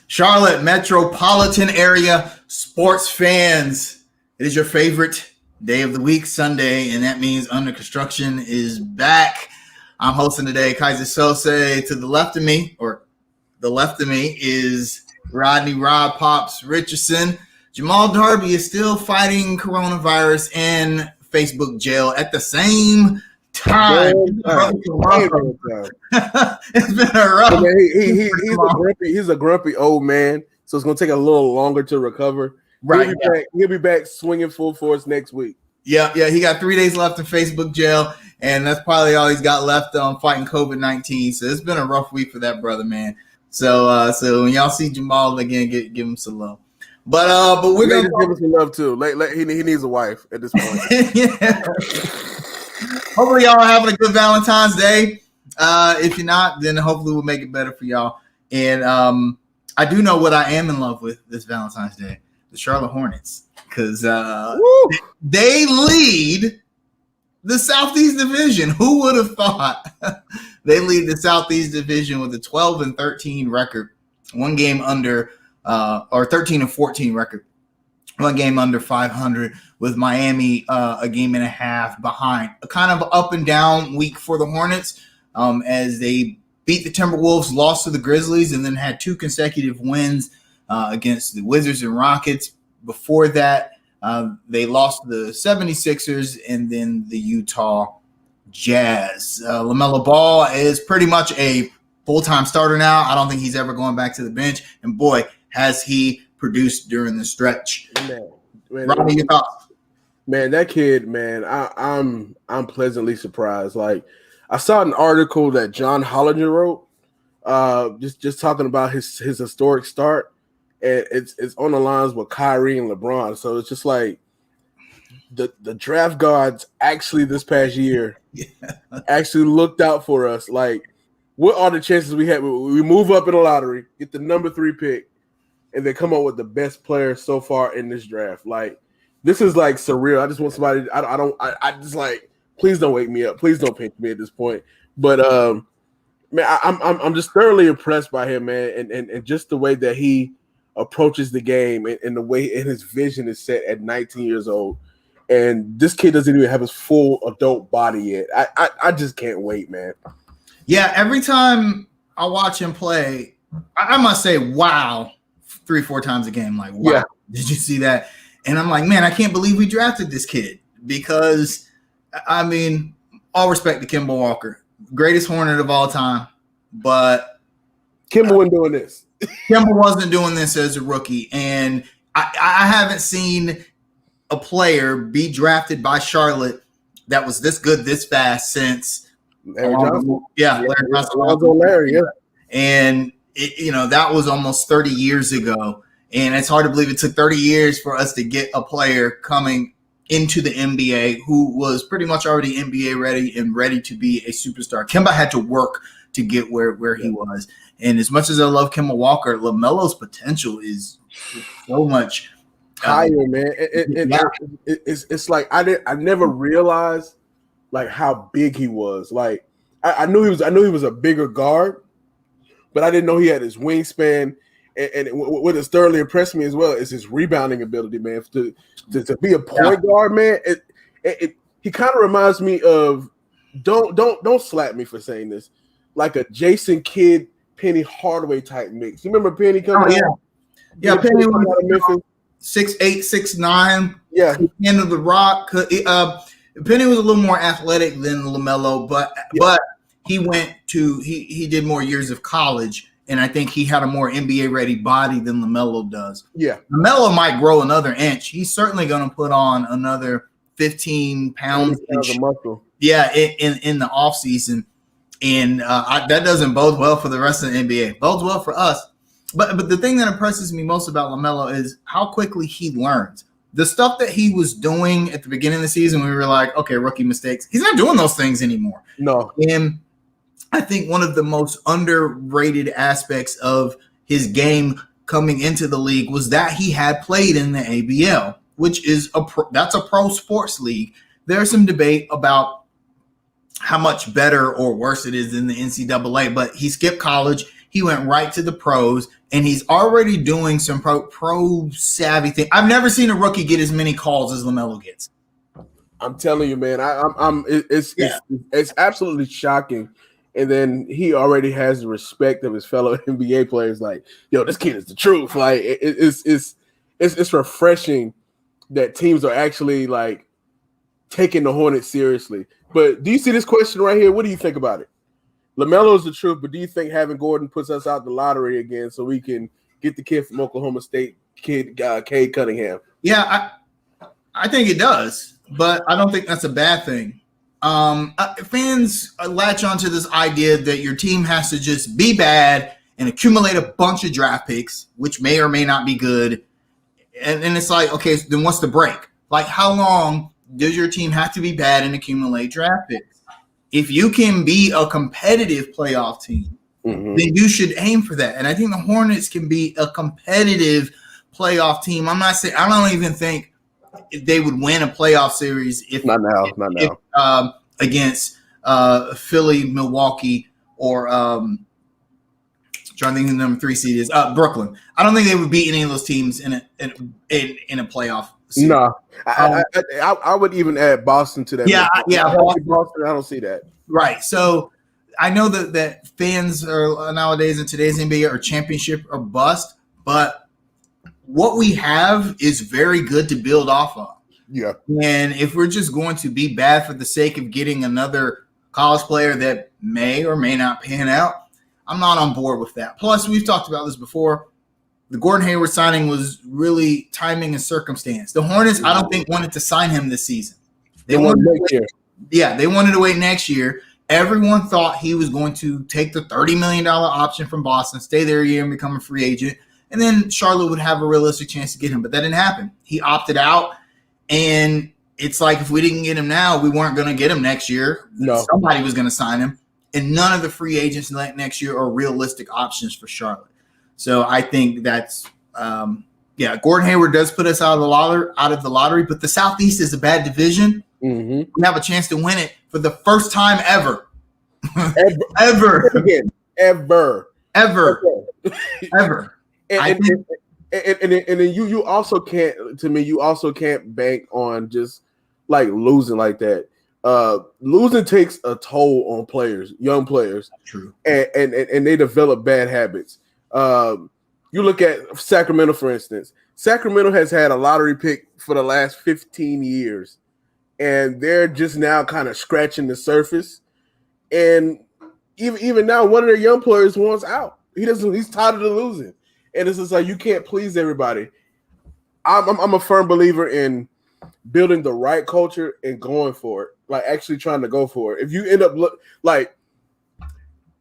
Charlotte metropolitan area sports fans, it is your favorite day of the week, Sunday, and that means Under Construction is back. I'm hosting today, Kaiser Sose. To the left of me, is Rodney Rob Pops Richardson. Jamal Darby is still fighting coronavirus and Facebook jail at the same time. It's been a rough. He's a grumpy old man, so it's gonna take a little longer to recover. Right, he'll be back swinging full force next week. Yeah. He got 3 days left in Facebook jail, and that's probably all he's got left on fighting COVID-19. So it's been a rough week for that brother, man. So when y'all see Jamal again, give him some love. But we're gonna give him some love too. He needs a wife at this point. Yeah. Hopefully y'all are having a good Valentine's Day. If you're not, then hopefully we'll make it better for y'all. And I do know what I am in love with this Valentine's Day: the Charlotte Hornets, because they lead the Southeast Division. Who would have thought? They lead the Southeast Division with a 12-13 record, one game under, or 13-14 record, one game under 500, with Miami a game and a half behind. A kind of up and down week for the Hornets as they beat the Timberwolves, lost to the Grizzlies, and then had 2 consecutive wins against the Wizards and Rockets. Before that, they lost to the 76ers and then the Utah Jazz. LaMelo Ball is pretty much a full-time starter now. I don't think he's ever going back to the bench. And boy, has he produced during the stretch. Man, Robbie, your thoughts? Man, that kid, man, I'm pleasantly surprised. Like, I saw an article that John Hollinger wrote, just talking about his historic start, and it's on the lines with Kyrie and LeBron. So it's just like the draft gods actually this past year actually looked out for us. Like, what are the chances we have? We move up in the lottery, get the number 3 pick, and they come up with the best player so far in this draft. Like, this is like surreal. I just want somebody. I just like, please don't wake me up. Please don't pinch me at this point. But man, I'm just thoroughly impressed by him, man, and just the way that he approaches the game and the way his vision is set at 19 years old. And this kid doesn't even have his full adult body yet. I just can't wait, man. Yeah, every time I watch him play, I must say, wow, 3-4 times a game. Like, wow, Did you see that? And I'm like, man, I can't believe we drafted this kid because, I mean, all respect to Kemba Walker, greatest Hornet of all time, but Kemba wasn't doing this. Kemba wasn't doing this as a rookie, and I haven't seen a player be drafted by Charlotte that was this good this fast since Larry Johnson. Larry Johnson. And that was almost 30 years ago. And it's hard to believe it took 30 years for us to get a player coming into the NBA who was pretty much already NBA ready and ready to be a superstar. Kemba had to work to get where he was. And as much as I love Kemba Walker, LaMelo's potential is so much higher, man. It's like I never realized like how big he was. Like I knew he was a bigger guard, but I didn't know he had his wingspan. And what has thoroughly impressed me as well is his rebounding ability, man. To be a point guard, man. He kind of reminds me of don't slap me for saying this, like a Jason Kidd, Penny Hardaway type mix. You remember Penny coming out? Yeah, Penny was out of Memphis. 6'8", 6'9". Yeah, end of the rock. Penny was a little more athletic than LaMelo, but he did more years of college. And I think he had a more NBA-ready body than LaMelo does. Yeah. LaMelo might grow another inch. He's certainly going to put on another 15 pounds of muscle. Yeah, in the offseason. And that doesn't bode well for the rest of the NBA. It bodes well for us. But the thing that impresses me most about LaMelo is how quickly he learns. The stuff that he was doing at the beginning of the season, we were like, okay, rookie mistakes. He's not doing those things anymore. No. And I think one of the most underrated aspects of his game coming into the league was that he had played in the ABL, which is that's a pro sports league. There's some debate about how much better or worse it is than the NCAA, but he skipped college. He went right to the pros, and he's already doing some pro savvy thing. I've never seen a rookie get as many calls as LaMelo gets. I'm telling you, man. It's absolutely shocking. And then he already has the respect of his fellow NBA players. Like, yo, this kid is the truth. Like, it's refreshing that teams are actually like taking the Hornets seriously. But do you see this question right here? What do you think about it? LaMelo is the truth, but do you think having Gordon puts us out the lottery again so we can get the kid from Oklahoma State, Cade Cunningham? Yeah, I think it does, but I don't think that's a bad thing. Fans latch onto this idea that your team has to just be bad and accumulate a bunch of draft picks, which may or may not be good. And it's like, okay, so then what's the break? Like, how long does your team have to be bad and accumulate draft picks? If you can be a competitive playoff team, then you should aim for that. And I think the Hornets can be a competitive playoff team. I'm not saying, I don't even think they would win a playoff series if not now against Philly, Milwaukee, or trying to think who the number 3 seed is, Brooklyn. I don't think they would beat any of those teams in a playoff series. No, I would even add Boston to that. Yeah. Boston. I don't see that. Right. So I know that fans are nowadays in today's NBA are championship or bust, but what we have is very good to build off of. Yeah. And if we're just going to be bad for the sake of getting another college player that may or may not pan out, I'm not on board with that. Plus, we've talked about this before. The Gordon Hayward signing was really timing and circumstance. The Hornets, I don't think, wanted to sign him this season. They wanted next year. Yeah, they wanted to wait next year. Everyone thought he was going to take the $30 million option from Boston, stay there a year and become a free agent. And then Charlotte would have a realistic chance to get him. But that didn't happen. He opted out. And it's like if we didn't get him now, we weren't going to get him next year. No. Somebody was going to sign him. And none of the free agents next year are realistic options for Charlotte. So I think that's Gordon Hayward does put us out of the lottery, but the Southeast is a bad division. We have a chance to win it for the first time ever. Ever. And then you also can't, to me, you also can't bank on just like losing like that. Losing takes a toll on players, young players. True. And they develop bad habits. You look at Sacramento, for instance. Sacramento has had a lottery pick for the last 15 years, and they're just now kind of scratching the surface. And even now, one of their young players wants out. He's tired of the losing. And it's just like, you can't please everybody. I'm a firm believer in building the right culture and going for it, like actually trying to go for it. If you end up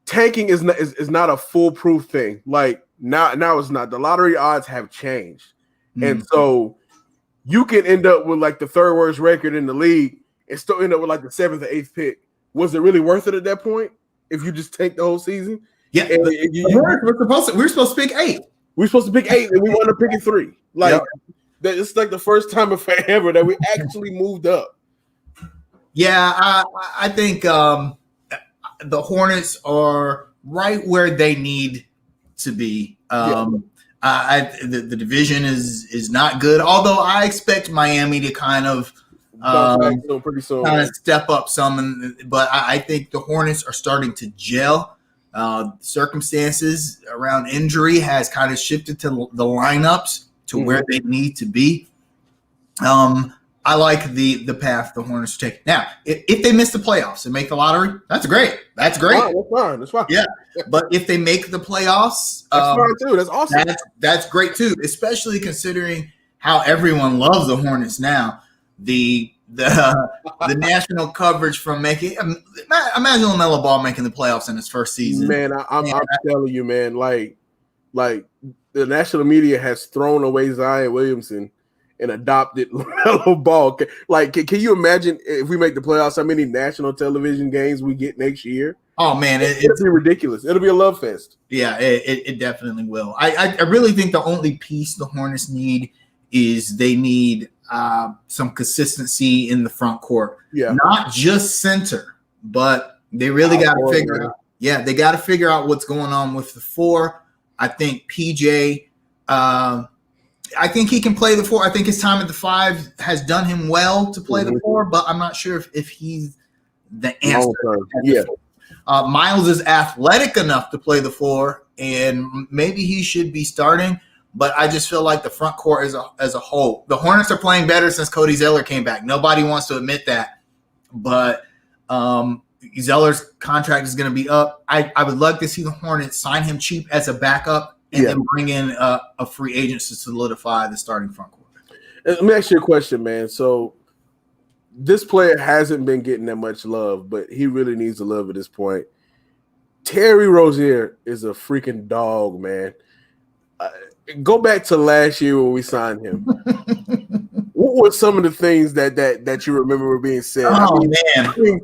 tanking is not a foolproof thing. Like now it's not. The lottery odds have changed. And so you can end up with like the third worst record in the league and still end up with like the 7th or 8th pick. Was it really worth it at that point if you just tank the whole season? Yeah, we're supposed to pick 8. We're supposed to pick 8, and we wound up picking 3. Like it's like the first time in forever that we actually moved up. Yeah, I think the Hornets are right where they need to be. The division is not good, although I expect Miami to kind of pretty soon, kind of step up some. But I think the Hornets are starting to gel. Circumstances around injury has kind of shifted to the lineups to where they need to be. I like the path the Hornets are taking. Now, if they miss the playoffs and make the lottery, that's great. That's great. That's fine. Yeah, but if they make the playoffs, that's fine too. That's awesome. That's great too, especially considering how everyone loves the Hornets now. The national coverage from making. Imagine LaMelo Ball making the playoffs in his first season. Man, I'm telling you, man. Like the national media has thrown away Zion Williamson and adopted LaMelo Ball. Like, can you imagine if we make the playoffs, how many national television games we get next year? Oh man, it'll be ridiculous. It'll be a love fest. Yeah, it definitely will. I really think the only piece the Hornets need is they need some consistency in the front court. Yeah, not just center, but they really got to figure out Yeah, they got to figure out what's going on with the 4. I think PJ, I think he can play the 4. I think his time at the 5 has done him well to play the 4, but I'm not sure if he's the answer. Yeah. Miles is athletic enough to play the 4, and maybe he should be starting. But I just feel like the front court as a whole, the Hornets are playing better since Cody Zeller came back. Nobody wants to admit that, but Zeller's contract is going to be up. I would love to see the Hornets sign him cheap as a backup and then bring in a free agent to solidify the starting front court. Let me ask you a question, man. So this player hasn't been getting that much love, but he really needs the love at this point. Terry Rozier is a freaking dog, man. Go back to last year when we signed him. What were some of the things that you remember were being said? Man. We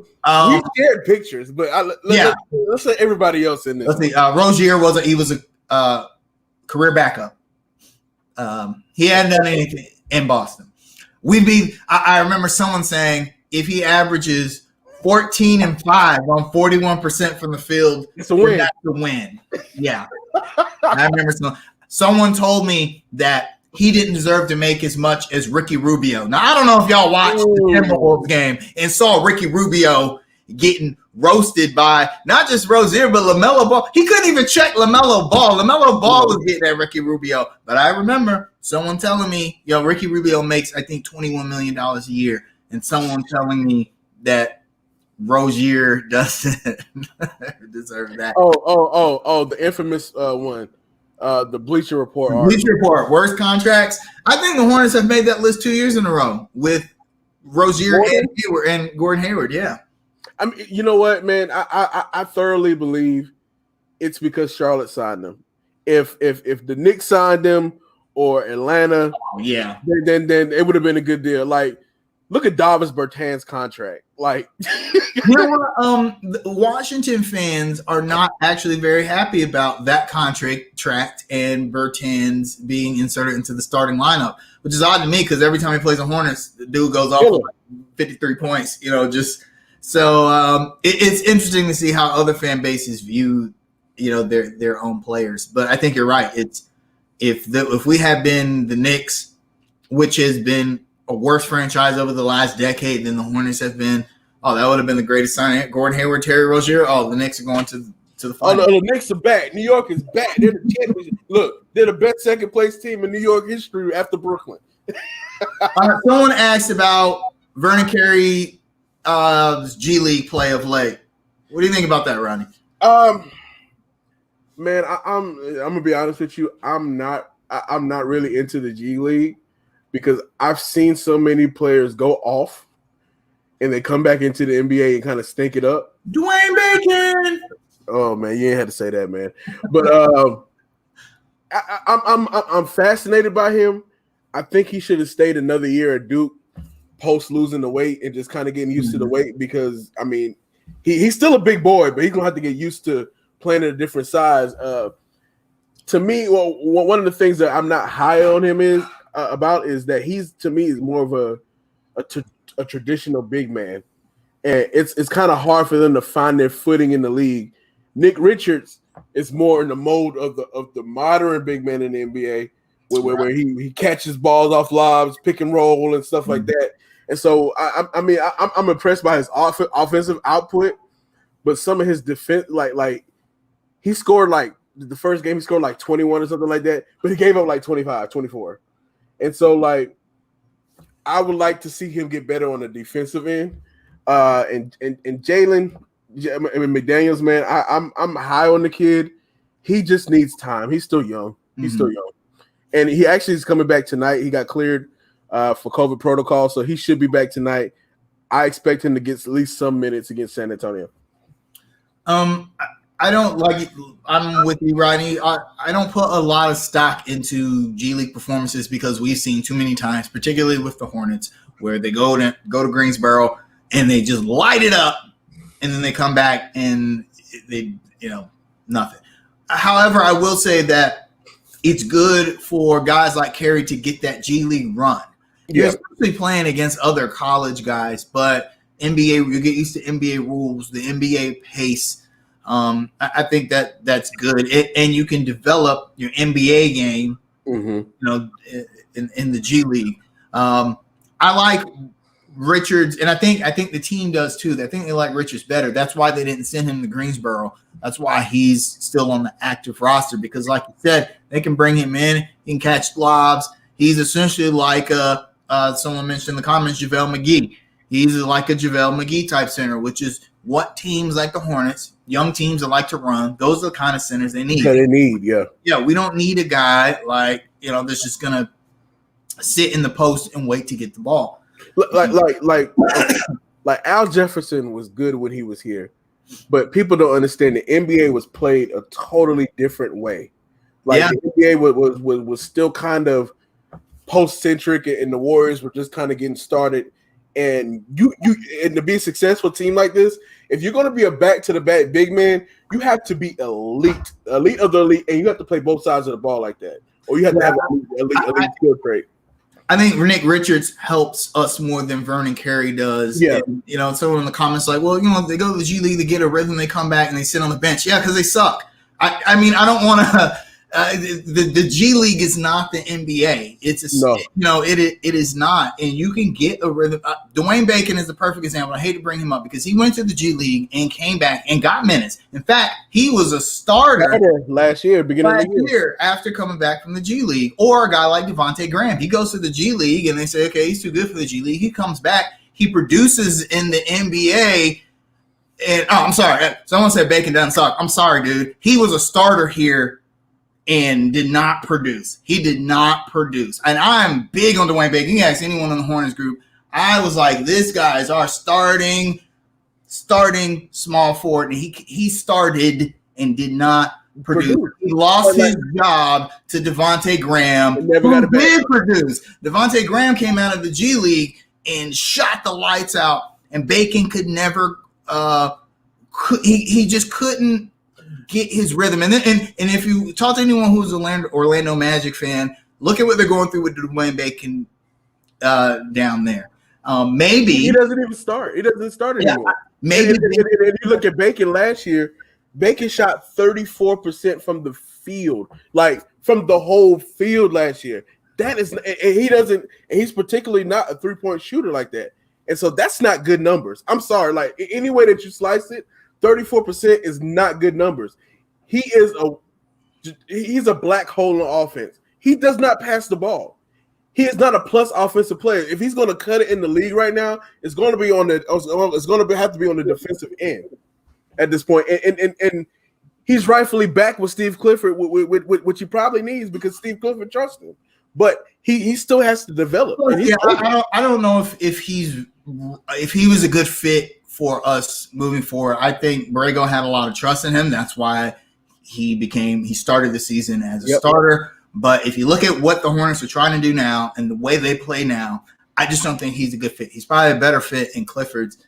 shared pictures, but let's let everybody else in this. Let's see. Rozier was a career backup. He hadn't done anything in Boston. I remember someone saying if he averages 14 and 5 on 41% from the field, it's a win. That's a win. Yeah. I remember someone told me that he didn't deserve to make as much as Ricky Rubio. Now, I don't know if y'all watched the Timberwolves game and saw Ricky Rubio getting roasted by not just Rozier, but LaMelo Ball. He couldn't even check LaMelo Ball. LaMelo Ball was getting at Ricky Rubio. But I remember someone telling me, Ricky Rubio makes, I think, $21 million a year. And someone telling me that Rozier doesn't deserve that. Oh, the infamous one. The Bleacher Report. Bleacher Report, worst contracts. I think the Hornets have made that list 2 years in a row with Rozier and Gordon Hayward. Yeah. I mean, you know what, man? I thoroughly believe it's because Charlotte signed them. If the Knicks signed them or Atlanta, then it would have been a good deal. Like, look at Davis Bertans' contract. Like, you know what? Washington fans are not actually very happy about that contract and Bertans being inserted into the starting lineup, which is odd to me because every time he plays the Hornets, the dude goes off with like 53 points. It's interesting to see how other fan bases view, their own players. But I think you're right. It's if we had been the Knicks, which has been a worse franchise over the last decade than the Hornets have been. Oh, that would have been the greatest signing. Gordon Hayward, Terry Rozier. Oh, the Knicks are going to the final. Oh, no, the Knicks are back. New York is back. They're the champions. Look, they're the best second place team in New York history after Brooklyn. Someone asked about Vernon Carey's G League play of late. What do you think about that, Ronnie? Man, I'm gonna be honest with you. I'm not really into the G League because I've seen so many players go off and they come back into the NBA and kind of stink it up. Dwayne Bacon. Oh man, you ain't had to say that, man. But I'm fascinated by him. I think he should have stayed another year at Duke post losing the weight and just kind of getting used to the weight because I mean he's still a big boy, but he's gonna have to get used to playing at a different size. To me, well, one of the things that I'm not high on him is that he's to me is more of a traditional big man, and it's kind of hard for them to find their footing in the league. Nick Richards is more in the mode of the modern big man in the NBA, where he catches balls off lobs, pick and roll, and stuff like that. And so I'm impressed by his offensive output, but some of his defense, like he scored like the first game he scored like 21 or something like that, but he gave up like 25, 24. And so like I would like to see him get better on the defensive end. And Jalen, McDaniels, man, I'm high on the kid. He just needs time. He's still young. And he actually is coming back tonight. He got cleared for COVID protocol, so he should be back tonight. I expect him to get at least some minutes against San Antonio. I don't like it. I'm with you, Rodney. I don't put a lot of stock into G League performances because we've seen too many times, particularly with the Hornets, where they go to Greensboro and they just light it up, and then they come back and they nothing. However, I will say that it's good for guys like Carey to get that G League run. You're especially playing against other college guys, but NBA, you get used to NBA rules, the NBA pace. I think that's good, and you can develop your NBA game, you know, in the G League. I like Richards, and I think the team does too. I think they like Richards better. That's why they didn't send him to Greensboro. That's why he's still on the active roster, because, like you said, they can bring him in. He can catch lobs. He's essentially like someone mentioned in the comments, JaVale McGee. He's like a JaVale McGee type center, which is what teams like the Hornets, young teams that like to run, those are the kind of centers they need. Yeah, we don't need a guy like, you know, that's just gonna sit in the post and wait to get the ball. Like Al Jefferson was good when he was here, but people don't understand the NBA was played a totally different way. Like the NBA was still kind of post-centric, and the Warriors were just kind of getting started. And and to be a successful team like this, if you're going to be a back-to-the-back big man, you have to be elite of the elite, and you have to play both sides of the ball like that, or you have to have elite skill trait. I think Nick Richards helps us more than Vernon Carey does. Yeah, and, you know, someone in the comments like, well, you know, they go to the G League, they get a rhythm, they come back and they sit on the bench. Yeah, because they suck. I mean, I don't want to. The G League is not the NBA. It's it is not, and you can get a rhythm. Dwayne Bacon is the perfect example. I hate to bring him up because he went to the G League and came back and got minutes. In fact, he was a starter last year, beginning of the year after coming back from the G League. Or a guy like Devontae Graham, he goes to the G League and they say, okay, he's too good for the G League. He comes back, he produces in the NBA. And I'm sorry, someone said Bacon doesn't suck. I'm sorry, dude. He was a starter here and did not produce. He did not produce. And I'm big on Dwayne Bacon. You can ask anyone in the Hornets group. I was like, this guy is our starting small forward. And he started and did not produce. He lost his job to Devontae Graham, who did produce. Devontae Graham came out of the G League and shot the lights out. And Bacon could never he just couldn't get his rhythm. And if you talk to anyone who's an Orlando Magic fan, look at what they're going through with Dwayne Bacon down there. Maybe he doesn't even start. He doesn't start anymore. Maybe if you look at Bacon last year, Bacon shot 34% from the field, like from the whole field last year. That is, and he doesn't, and he's particularly not a 3-point shooter like that. And so that's not good numbers. I'm sorry. Like any way that you slice it, 34% is not good numbers. He's a black hole in offense. He does not pass the ball. He is not a plus offensive player. If he's going to cut it in the league right now, it's going to be on have to be on the defensive end at this point. And he's rightfully back with Steve Clifford, which he probably needs because Steve Clifford trusts him. But he still has to develop. Yeah, I don't know if he was a good fit for us moving forward. I think Borrego had a lot of trust in him. That's why he started the season as a starter. But if you look at what the Hornets are trying to do now and the way they play now, I just don't think he's a good fit. He's probably a better fit in Clifford's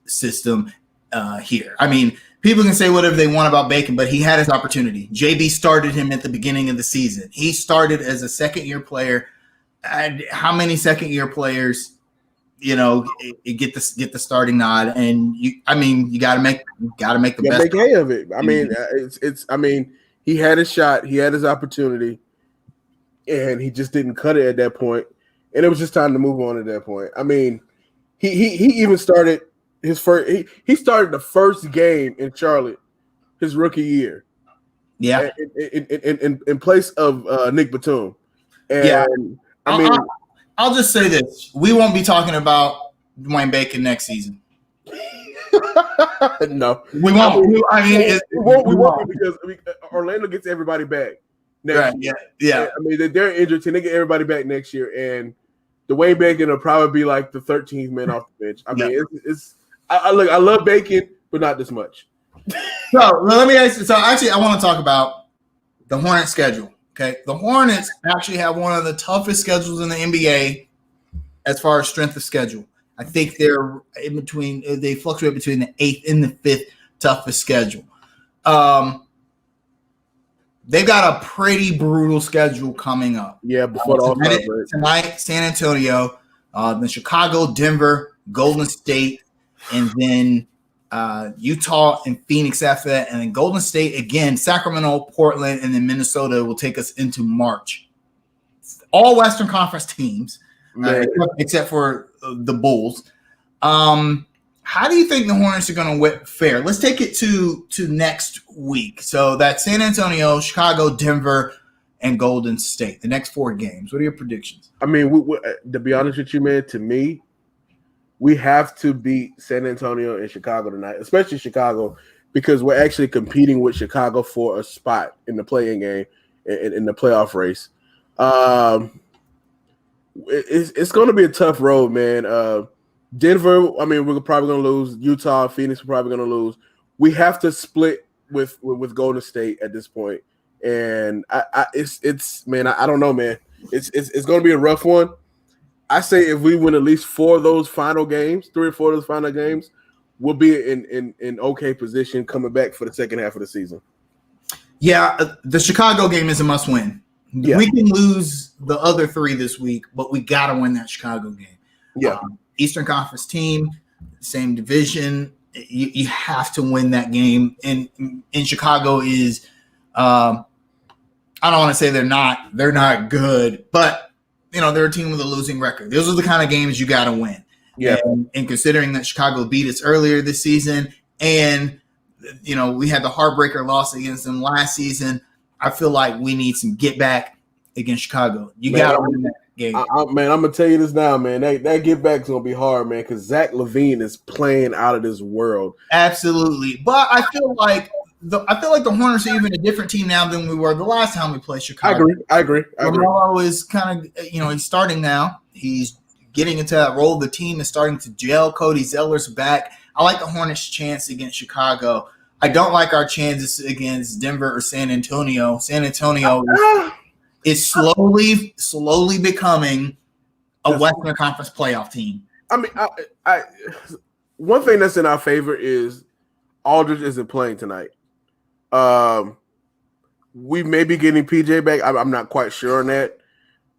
system here. I mean, people can say whatever they want about Bacon, but he had his opportunity. JB started him at the beginning of the season. He started as a second-year player. And how many second-year players, you know, get the starting nod? And you got to make the best. Make hay of it. I mean, he had his shot, he had his opportunity, and he just didn't cut it at that point. And it was just time to move on at that point. I mean, he even started his first. He started the first game in Charlotte his rookie year. Yeah, in place of Nick Batum. And yeah, I mean, I'll just say this: we won't be talking about Dwayne Bacon next season. No, we won't. We won't because Orlando gets everybody back. Right, yeah. I mean, they're injured, so they get everybody back next year, and Dwayne Bacon will probably be like the 13th man off the bench. I mean, I love Bacon, but not this much. So let me ask you. So actually, I want to talk about the Hornets schedule. Okay, the Hornets actually have one of the toughest schedules in the NBA as far as strength of schedule. I think they're in between. They fluctuate between the 8th and the 5th toughest schedule. They've got a pretty brutal schedule coming up. Yeah, before tonight, San Antonio, then Chicago, Denver, Golden State, and then Utah and Phoenix after that, and then Golden State again, Sacramento, Portland, and then Minnesota will take us into March. All Western Conference teams, except for the Bulls. How do you think the Hornets are going to fare? Let's take it to next week. So that's San Antonio, Chicago, Denver, and Golden State. The next 4 games. What are your predictions? I mean, to be honest with you, man, to me, we have to beat San Antonio and Chicago tonight, especially Chicago, because we're actually competing with Chicago for a spot in the play-in game, in the playoff race. It's going to be a tough road, man. Denver, I mean, we're probably going to lose. Utah, Phoenix, we're probably going to lose. We have to split with Golden State at this point. And it's man, I don't know, man. It's going to be a rough one. I say if we win at least 4 of those final games, 3 or 4 of those final games, we'll be in okay position coming back for the second half of the season. Yeah, the Chicago game is a must win. Yeah. We can lose the other 3 this week, but we got to win that Chicago game. Yeah. Eastern Conference team, same division. You have to win that game. And Chicago is I don't want to say they're not good, but they're a team with a losing record. Those are the kind of games you got to win. Yeah. And considering that Chicago beat us earlier this season, and we had the heartbreaker loss against them last season, I feel like we need some get back against Chicago. You got to win that game. Man, I'm gonna tell you this now, man. That get back is gonna be hard, man, because Zach LaVine is playing out of this world. Absolutely, but I feel like the Hornets are even a different team now than we were the last time we played Chicago. I agree. LaMelo is kind of he's starting now. He's getting into that role. The team is starting to gel. Cody Zeller's back. I like the Hornets' chance against Chicago. I don't like our chances against Denver or San Antonio. San Antonio is slowly becoming a Western Conference playoff team. I mean, I one thing that's in our favor is Aldridge isn't playing tonight. We may be getting PJ back. I'm not quite sure on that,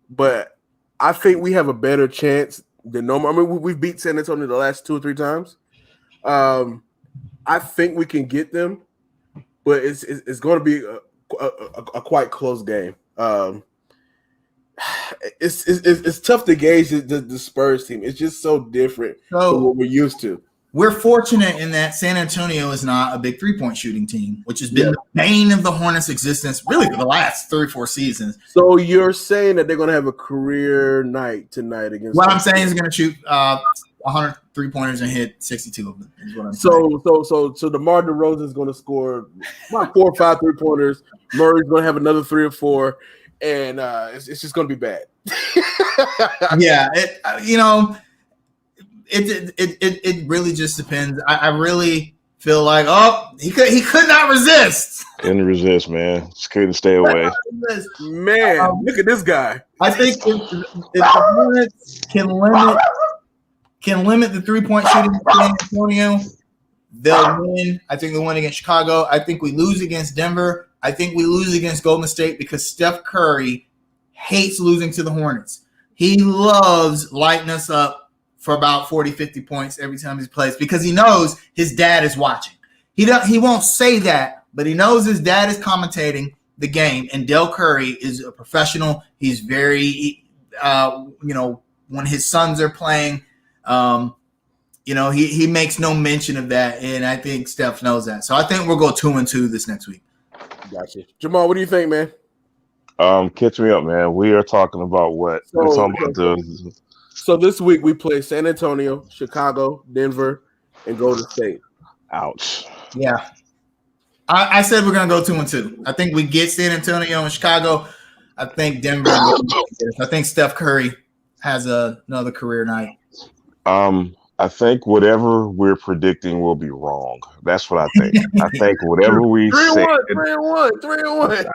but I think we have a better chance than normal. I mean, we've beat San Antonio the last 2 or 3 times. I think we can get them, but it's going to be a quite close game. It's tough to gauge the Spurs team. It's just so different from what we're used to. We're fortunate in that San Antonio is not a big 3-point shooting team, which has been the bane of the Hornets' existence really for the last 3 or 4 seasons. So you're saying that they're going to have a career night tonight against? What I'm saying is going to shoot 100 3-pointers and hit 62 of them. Is what I'm saying. So DeMar DeRozan is going to score about 4 or 5 3-pointers. Murray's going to have another 3 or 4, and it's just going to be bad. Yeah, It really just depends. I really feel like he could not resist. Couldn't resist, man. Just couldn't stay away. Man, look at this guy. I think if the Hornets can limit the 3-point shooting in San Antonio, they'll win. I think they'll win against Chicago. I think we lose against Denver. I think we lose against Golden State because Steph Curry hates losing to the Hornets. He loves lighting us up for about 40, 50 points every time he plays because he knows his dad is watching. He won't say that, but he knows his dad is commentating the game, and Del Curry is a professional. He's very, when his sons are playing, he makes no mention of that, and I think Steph knows that. So I think we'll go 2-2 this next week. Gotcha. Jamal, what do you think, man? Catch me up, man. We are talking about what? We're talking about So this week we play San Antonio, Chicago, Denver, and Golden State. Ouch. Yeah. I said we're going to go 2-2. I think we get San Antonio and Chicago. I think Denver. I think Steph Curry has another career night. I think whatever we're predicting will be wrong. That's what I think. I think whatever we say. 3-1.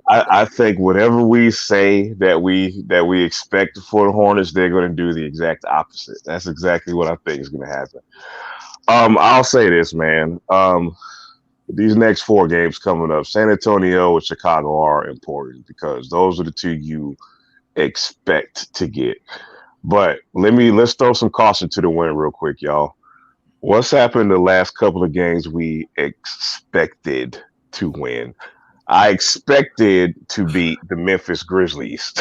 I think whatever we say that we expect for the Hornets, they're going to do the exact opposite. That's exactly what I think is going to happen. I'll say this, man. These next 4 games coming up, San Antonio and Chicago are important because those are the 2 you expect to get. But let's throw some caution to the wind real quick, y'all. What's happened the last couple of games we expected to win? I expected to beat the Memphis Grizzlies.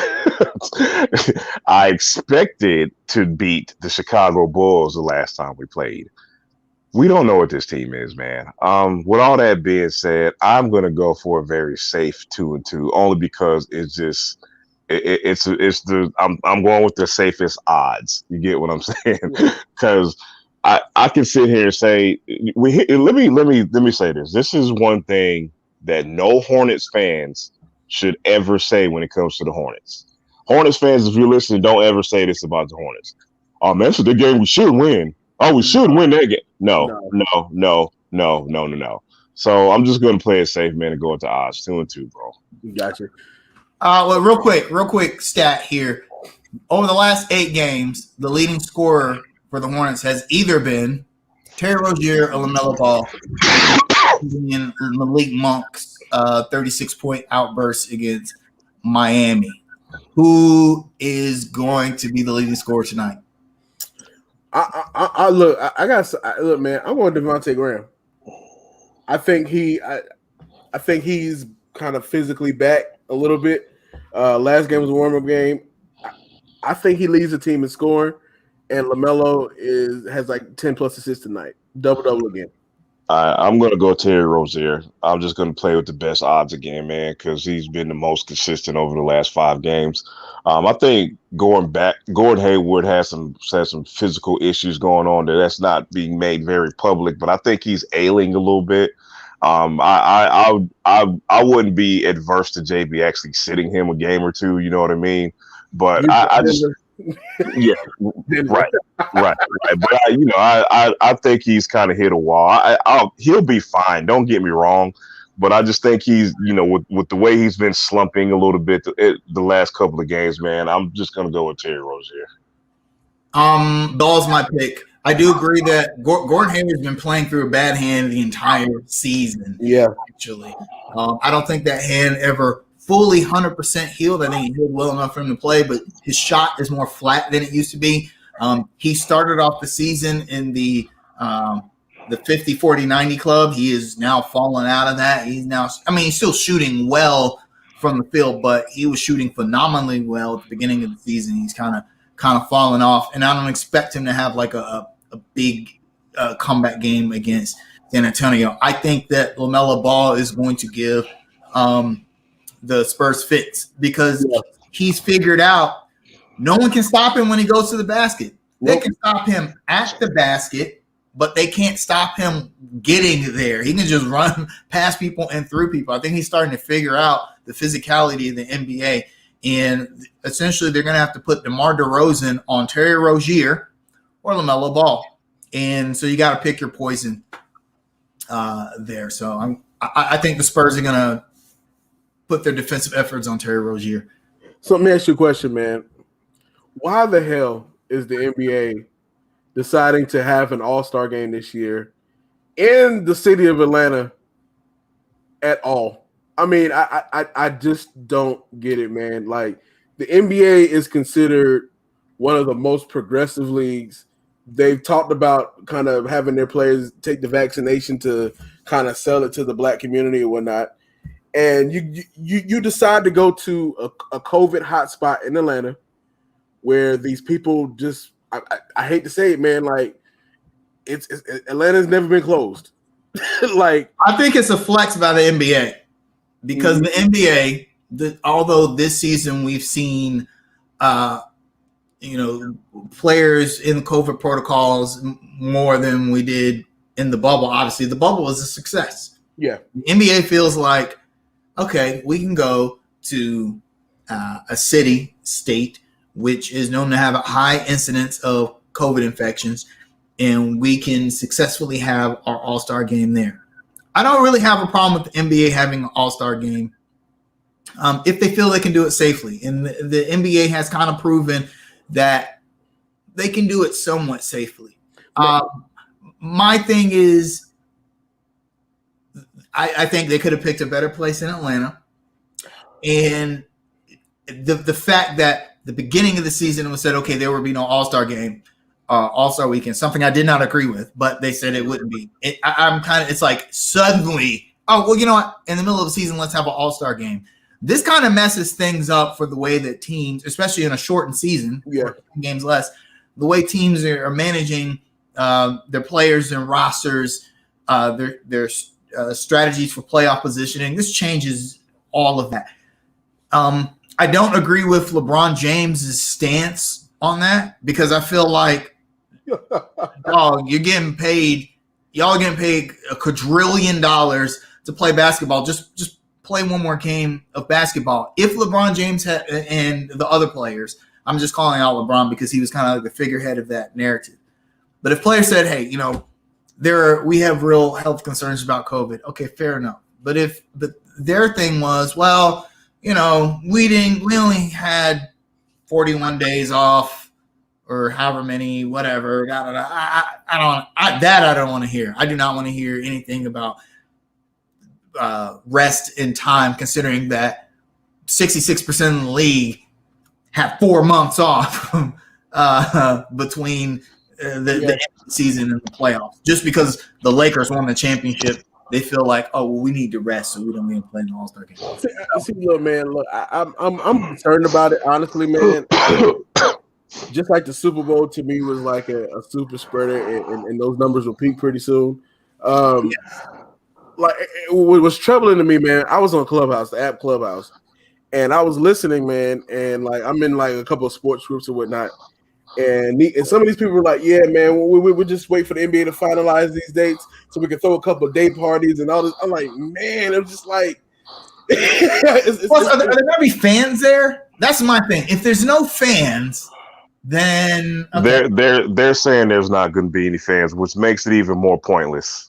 I expected to beat the Chicago Bulls the last time we played. We don't know what this team is, man. With all that being said, I'm gonna go for a very safe 2-2, only because it's just it's the I'm going with the safest odds. You get what I'm saying? Because I can sit here and say let me say this. This is one thing that no Hornets fans should ever say when it comes to the Hornets. Hornets fans, if you're listening, don't ever say this about the Hornets. Oh man, this is the game we should win. Oh, we should win that game. No. So I'm just going to play it safe, man, and go with the odds 2-2, bro. Gotcha. Well, real quick stat here. Over the last 8 games, the leading scorer for the Hornets has either been Terry Rozier or LaMelo Ball, in Malik Monk's 36-point outburst against Miami. Who is going to be the leading scorer tonight? Look, man. I'm going Devontae Graham. I think he's kind of physically back a little bit. Last game was a warm-up game. I think he leads the team in scoring, and LaMelo has like 10 plus assists tonight, double again. I'm going to go Terry Rozier. I'm just going to play with the best odds again, man, because he's been the most consistent over the last 5 games. I think Gordon Hayward has some physical issues going on that's not being made very public, but I think he's ailing a little bit. I wouldn't be adverse to JB actually sitting him a game or two. You know what I mean? But I just. Yeah, right. But I think he's kind of hit a wall. He'll be fine. Don't get me wrong, but I just think he's, with the way he's been slumping a little bit the last couple of games, man. I'm just gonna go with Terry Rozier. Ball's my pick. I do agree that Gordon Hayward's been playing through a bad hand the entire season. Yeah, actually, I don't think that hand ever fully 100% healed. I think he healed well enough for him to play, but his shot is more flat than it used to be. He started off the season in the 50, 40, 90 club. He is now fallen out of that. He's still shooting well from the field, but he was shooting phenomenally well at the beginning of the season. He's kind of fallen off, and I don't expect him to have like a big comeback game against San Antonio. I think that LaMelo Ball is going to give the Spurs fits because he's figured out no one can stop him when he goes to the basket. They can stop him at the basket, but they can't stop him getting there. He can just run past people and through people. I think he's starting to figure out the physicality of the NBA, and essentially they're going to have to put DeMar DeRozan on Terry Rozier or LaMelo Ball, and so you got to pick your poison there. So I think the Spurs are going to put their defensive efforts on Terry Rozier. So let me ask you a question, man. Why the hell is the NBA deciding to have an all-star game this year in the city of Atlanta at all? I mean, I just don't get it, man. Like, the NBA is considered one of the most progressive leagues. They've talked about kind of having their players take the vaccination to kind of sell it to the black community and whatnot. And you decide to go to a COVID hotspot in Atlanta where these people just I hate to say it, man, like it's Atlanta's never been closed. Like, I think it's a flex by the NBA because the NBA, although this season we've seen players in COVID protocols more than we did in the bubble. Obviously, the bubble was a success. Yeah. The NBA feels like, okay, we can go to a state, which is known to have a high incidence of COVID infections, and we can successfully have our all-star game there. I don't really have a problem with the NBA having an all-star game if they feel they can do it safely. And the NBA has kind of proven that they can do it somewhat safely. My thing is, I think they could have picked a better place in Atlanta. And the fact that the beginning of the season was said, okay, there will be no all-star game. All-Star Weekend. Something I did not agree with, but they said it wouldn't be. I'm kind of. It's like suddenly. Oh well, you know what? In the middle of the season, let's have an All-Star game. This kind of messes things up for the way that teams, especially in a shortened season, games less, the way teams are managing their players and rosters, their strategies for playoff positioning. This changes all of that. I don't agree with LeBron James's stance on that because I feel like, y'all getting paid a quadrillion dollars to play basketball. Just play one more game of basketball. If LeBron James and the other players, I'm just calling out LeBron because he was kind of like the figurehead of that narrative. But if players said, hey, we have real health concerns about COVID, okay, fair enough. But if their thing was, well, we only had 41 days off or however many, whatever. I don't want to hear. I do not want to hear anything about rest in time, considering that 66% of the league have 4 months off between the season and the playoffs. Just because the Lakers won the championship, they feel like, oh, well, we need to rest, so we don't need to play in the All-Star game. See, look, man, I'm concerned about it, honestly, man. Just like the Super Bowl to me was like a super spreader, and those numbers will peak pretty soon. Like what was troubling to me, man, I was on Clubhouse, the app Clubhouse, and I was listening, man, and like I'm in like a couple of sports groups and whatnot, and some of these people were like, yeah, man, we just wait for the NBA to finalize these dates so we can throw a couple of day parties and all this. I'm like, man, I'm just like, are there gonna be fans there? That's my thing. If there's no fans, then okay. They're saying there's not going to be any fans, which makes it even more pointless.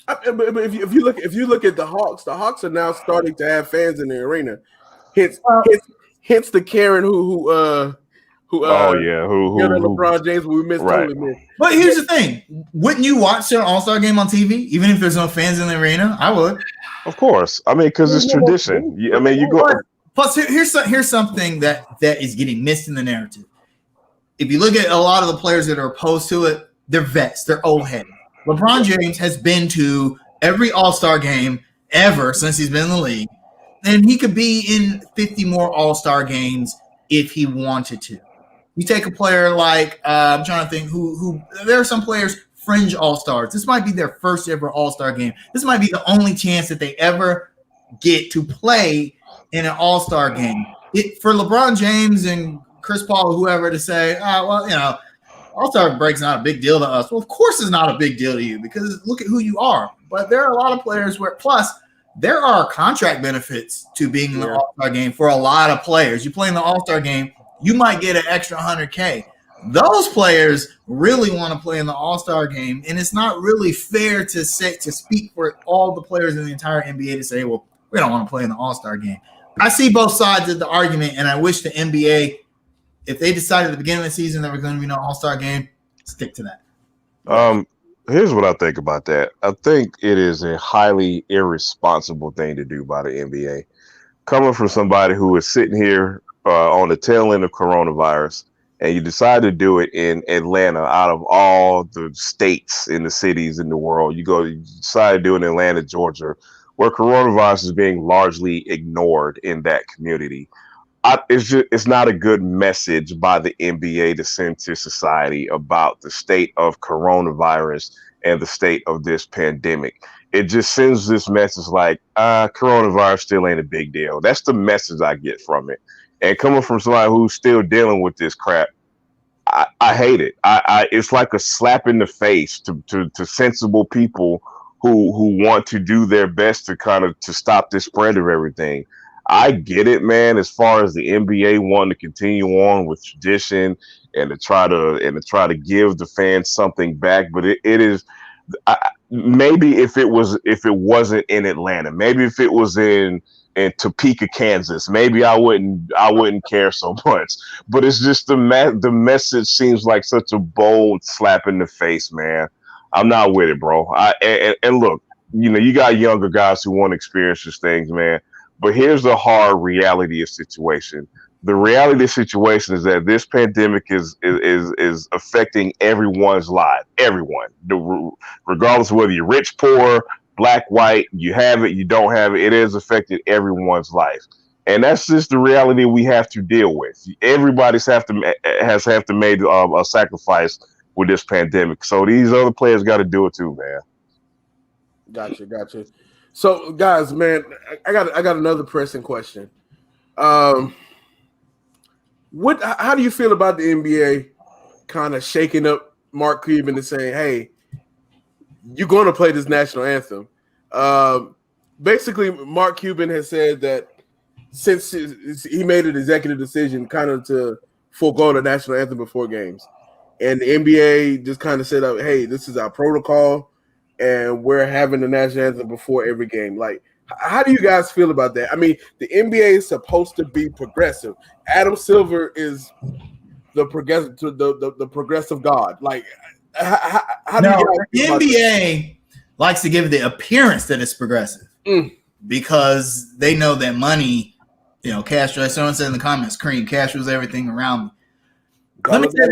But if you look at the Hawks are now starting to have fans in the arena. Hence the Karen who LeBron James we missed totally missed. But here's the thing: wouldn't you watch an All-Star game on TV even if there's no fans in the arena? I would. Of course, I mean because it's tradition. I mean you go. Plus, here's something that is getting missed in the narrative. If you look at a lot of the players that are opposed to it, they're vets, they're old headed. LeBron James has been to every All-Star game ever since he's been in the league, and he could be in 50 more All-Star games if he wanted to. You take a player like I'm trying to think who there are some players fringe All-Stars. This might be their first ever All-Star game. This might be the only chance that they ever get to play in an All-Star game. For LeBron James and Chris Paul or whoever to say, All-Star break's not a big deal to us. Well, of course it's not a big deal to you because look at who you are. But there are a lot of players where, plus, there are contract benefits to being in the All-Star game for a lot of players. You play in the All-Star game, you might get an extra $100K. Those players really want to play in the All-Star game, and it's not really fair to speak for all the players in the entire NBA to say, well, we don't want to play in the All-Star game. I see both sides of the argument, and I wish the NBA, if they decided at the beginning of the season there was going to be no All-Star game, stick to that. Here's what I think about that. I think it is a highly irresponsible thing to do by the NBA. Coming from somebody who is sitting here on the tail end of coronavirus, and you decide to do it in Atlanta out of all the states in the cities in the world. You decide to do it in Atlanta, Georgia, where coronavirus is being largely ignored in that community. It's not a good message by the NBA to send to society about the state of coronavirus and the state of this pandemic. It just sends this message like, coronavirus still ain't a big deal. That's the message I get from it. And coming from somebody who's still dealing with this crap, I hate it. It's like a slap in the face to sensible people who want to do their best to stop this spread of everything. I get it, man, as far as the NBA wanting to continue on with tradition and to try to give the fans something back, but it is maybe if it wasn't in Atlanta, maybe if it was in Topeka, Kansas, maybe I wouldn't care so much. But it's just the message seems like such a bold slap in the face, man. I'm not with it, bro. And look, you got younger guys who want to experience these things, man. But here's the hard reality of situation. The reality of the situation is that this pandemic is affecting everyone's life. Everyone, regardless of whether you're rich, poor, black, white, you have it, you don't have it. It is affecting everyone's life, and that's just the reality we have to deal with. Everybody's have to made a sacrifice with this pandemic. So these other players got to do it too, man. Gotcha. So, guys, man, I got another pressing question. How do you feel about the NBA kind of shaking up Mark Cuban and saying, "Hey, you're going to play this national anthem"? Basically, Mark Cuban has said that since he made an executive decision, kind of to forego the national anthem before games, and the NBA just kind of said, "Hey, this is our protocol." And we're having the national anthem before every game. Like, how do you guys feel about that? I mean, the NBA is supposed to be progressive. Adam Silver is the progressive god. Like, how do you guys the NBA likes to give the appearance that it's progressive because they know that money, Castro. Someone said in the comments, Cream Castro's everything around me. Let me say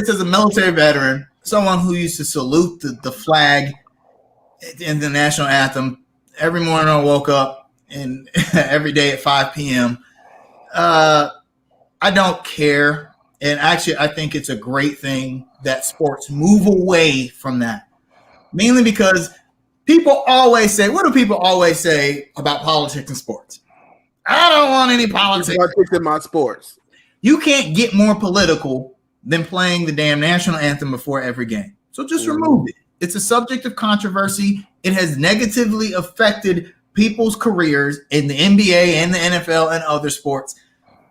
this as a military veteran. Someone who used to salute the flag in the national anthem every morning I woke up and every day at 5 p.m. I don't care. And actually, I think it's a great thing that sports move away from that. Mainly because people always say, what do people always say about politics and sports? I don't want any politics in my sports. You can't get more political than playing the damn national anthem before every game. So just remove it. It's a subject of controversy. It has negatively affected people's careers in the NBA and the NFL and other sports.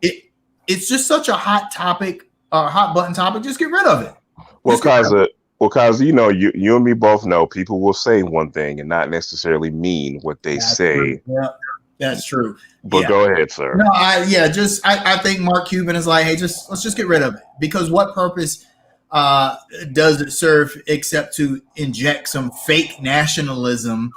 It's just such a hot topic, hot button topic. Just get rid of it. Because you and me both know people will say one thing and not necessarily mean what they say. True. Yeah, that's true. But go ahead, sir. No, I think Mark Cuban is like, hey, let's just get rid of it, because what purpose does it serve except to inject some fake nationalism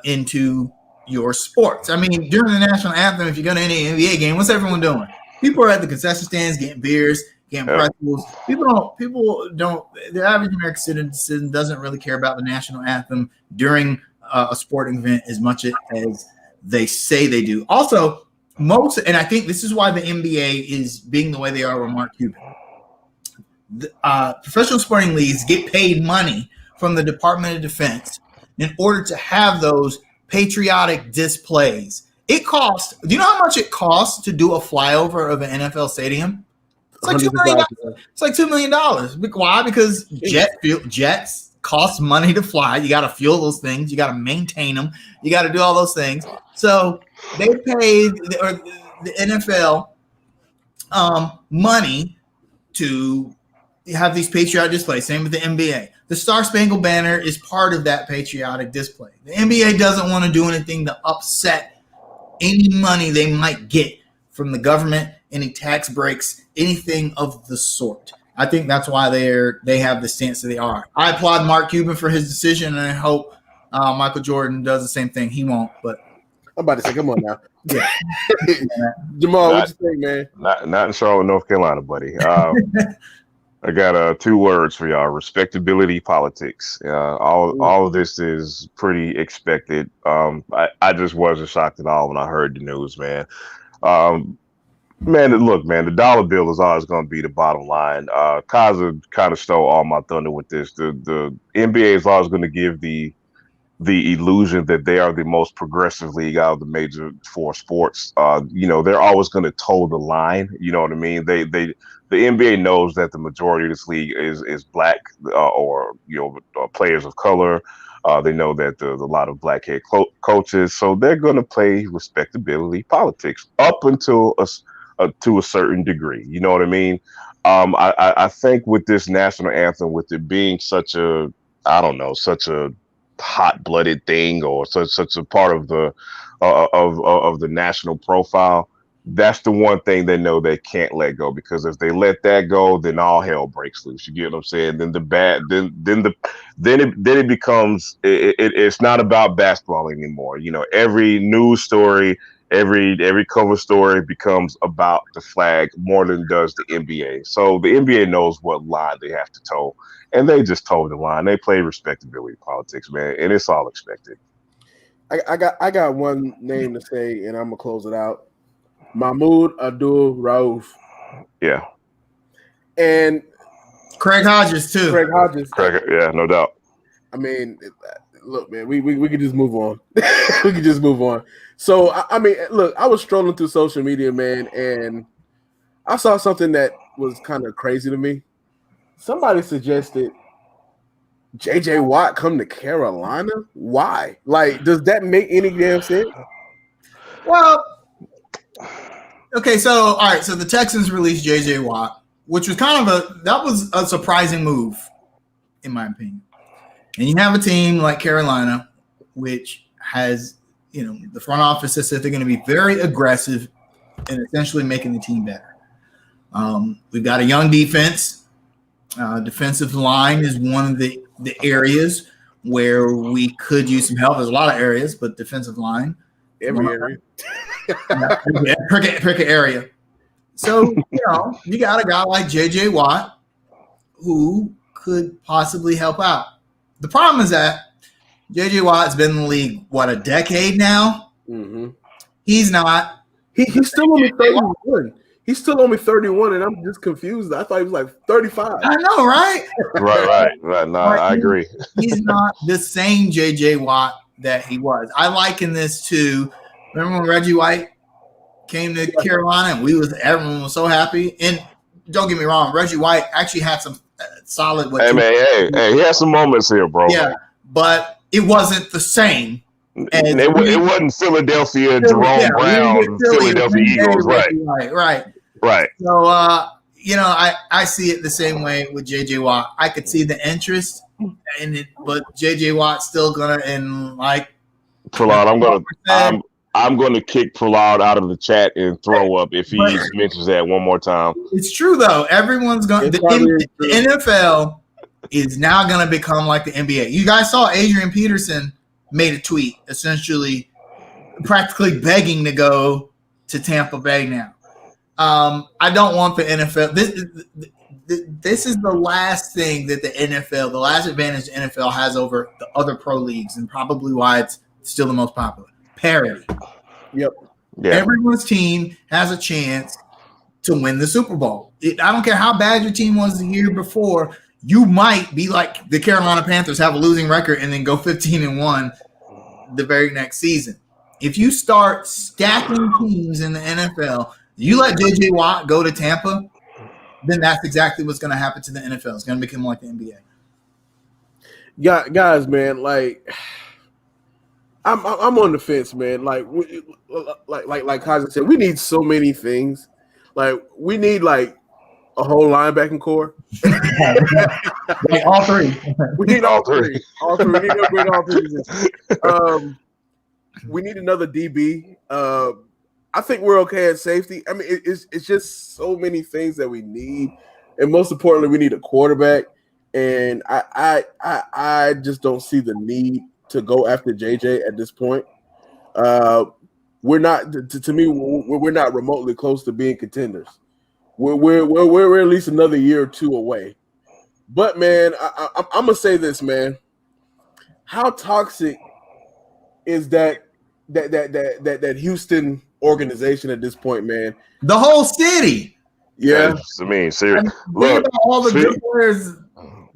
into your sports? I mean, during the national anthem, if you go to any NBA game, what's everyone doing? People are at the concession stands getting beers, getting pretzels. People don't. The average American citizen doesn't really care about the national anthem during a sporting event as much as they say they do. Also, and I think this is why the NBA is being the way they are with Mark Cuban. Professional sporting leagues get paid money from the Department of Defense in order to have those patriotic displays. It costs. Do you know how much it costs to do a flyover of an NFL stadium? It's like $2 million. It's like $2 million. Why? Because jets cost money to fly. You got to fuel those things. You got to maintain them. You got to do all those things. So they paid the NFL money to have these patriotic displays. Same with the NBA. The Star Spangled Banner is part of that patriotic display. The NBA doesn't want to do anything to upset any money they might get from the government, any tax breaks, anything of the sort. I think that's why they have the stance that they are. I applaud Mark Cuban for his decision, and I hope Michael Jordan does the same thing. He won't, but I'm about to say, come on now. Yeah. Jamal, what you think, man? Not in Charlotte, North Carolina, buddy. I got 2 words for y'all: respectability politics. All of this is pretty expected. I just wasn't shocked at all when I heard the news, man. Look, the dollar bill is always going to be the bottom line. Kaza kind of stole all my thunder with this. The NBA is always going to give the illusion that they are the most progressive league out of the major 4 sports. They're always going to toe the line. You know what I mean? The NBA knows that the majority of this league is black or players of color. They know that there's a lot of black head coaches, so they're going to play respectability politics up until to a certain degree. You know what I mean? I think with this national anthem, with it being such a hot-blooded thing or such a part of the national profile, that's the one thing they know they can't let go, because if they let that go, then all hell breaks loose. You get what I'm saying? Then it becomes it's not about basketball anymore. You know, every news story, every cover story becomes about the flag more than does the NBA. So the NBA knows what line they have to toe, and they just toe the line. They play respectability politics, man, and it's all expected. I got one name to say, and I'm gonna close it out. Mahmoud Abdul Rauf. Yeah. And Craig Hodges too. Yeah, no doubt. I mean, look, man, we could just move on. We could just move on. So, I mean, look, I was strolling through social media, man, and I saw something that was kind of crazy to me. Somebody suggested JJ Watt come to Carolina. Why? Like, does that make any damn sense? Well, okay, so all right, so the Texans released JJ Watt, which was kind of a surprising move, in my opinion. And you have a team like Carolina, which has, you know, the front office has said they're going to be very aggressive in essentially making the team better. We've got a young defense. Defensive line is one of the areas where we could use some help. There's a lot of areas, but defensive line. Every area. Pick an area. So, you know, you got a guy like JJ Watt who could possibly help out. The problem is that JJ Watt's been in the league, a decade now? Mm-hmm. He's not. He's still only 31. He's still only 31, and I'm just confused. I thought he was like 35. I know, right? Right. No, I agree. He's not the same JJ Watt that he was. I liken this to, remember when Reggie White came to Carolina and everyone was so happy? And don't get me wrong, Reggie White actually had some solid. Hey, he had some moments here, bro. Yeah, but it wasn't the same. And it wasn't Philadelphia, Jerome Brown, Philadelphia Eagles, right. So, you know, I see it the same way with JJ Watt. I could see the interest in it, but JJ Watt's still gonna, and like Prahlad, I'm gonna kick Prahlad out of the chat and throw up if he mentions that one more time. It's true though. Everyone's going. The NFL is now going to become like the NBA. You guys saw Adrian Peterson made a tweet, essentially, practically begging to go to Tampa Bay now. I don't want the NFL. This is the last thing that the NFL, the last advantage the NFL has over the other pro leagues, and probably why it's still the most popular. Parity. Yep. Yeah. Everyone's team has a chance to win the Super Bowl. I don't care how bad your team was the year before. You might be like the Carolina Panthers, have a losing record and then go 15-1 the very next season. If you start stacking teams in the NFL, you let JJ Watt go to Tampa, then that's exactly what's going to happen to the NFL. It's going to become like the NBA. Yeah, guys, man, like I'm on the fence, man. Like Kaza said, we need so many things. Like we need like a whole linebacking core. Like all three. We need all three. All three. We need to upgrade all three. We need another DB. I think we're okay at safety. I mean, it's just so many things that we need, and most importantly, we need a quarterback. And I just don't see the need to go after JJ at this point. We're not, to me, we're not remotely close to being contenders. We're at least another year or two away. But man, I'm gonna say this, man. How toxic is that Houston organization at this point, man? The whole city. Yeah, I mean, seriously. Look about all the good players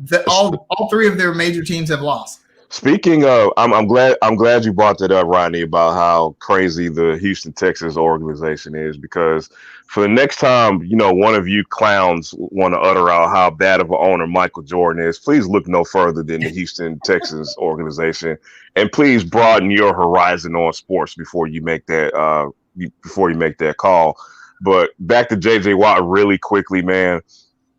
that all three of their major teams have lost. Speaking of, I'm glad you brought that up, Rodney, about how crazy the Houston Texans organization is, because for the next time, you know, one of you clowns want to utter out how bad of an owner Michael Jordan is, please look no further than the Houston Texans organization, and please broaden your horizon on sports before you make that call. But back to JJ Watt really quickly, man.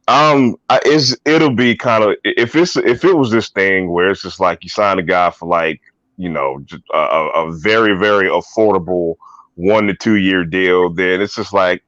It'll be kind of, if it was this thing where it's just like you sign a guy for like, you know, a very, very affordable 1 to 2 year deal, then it's just like,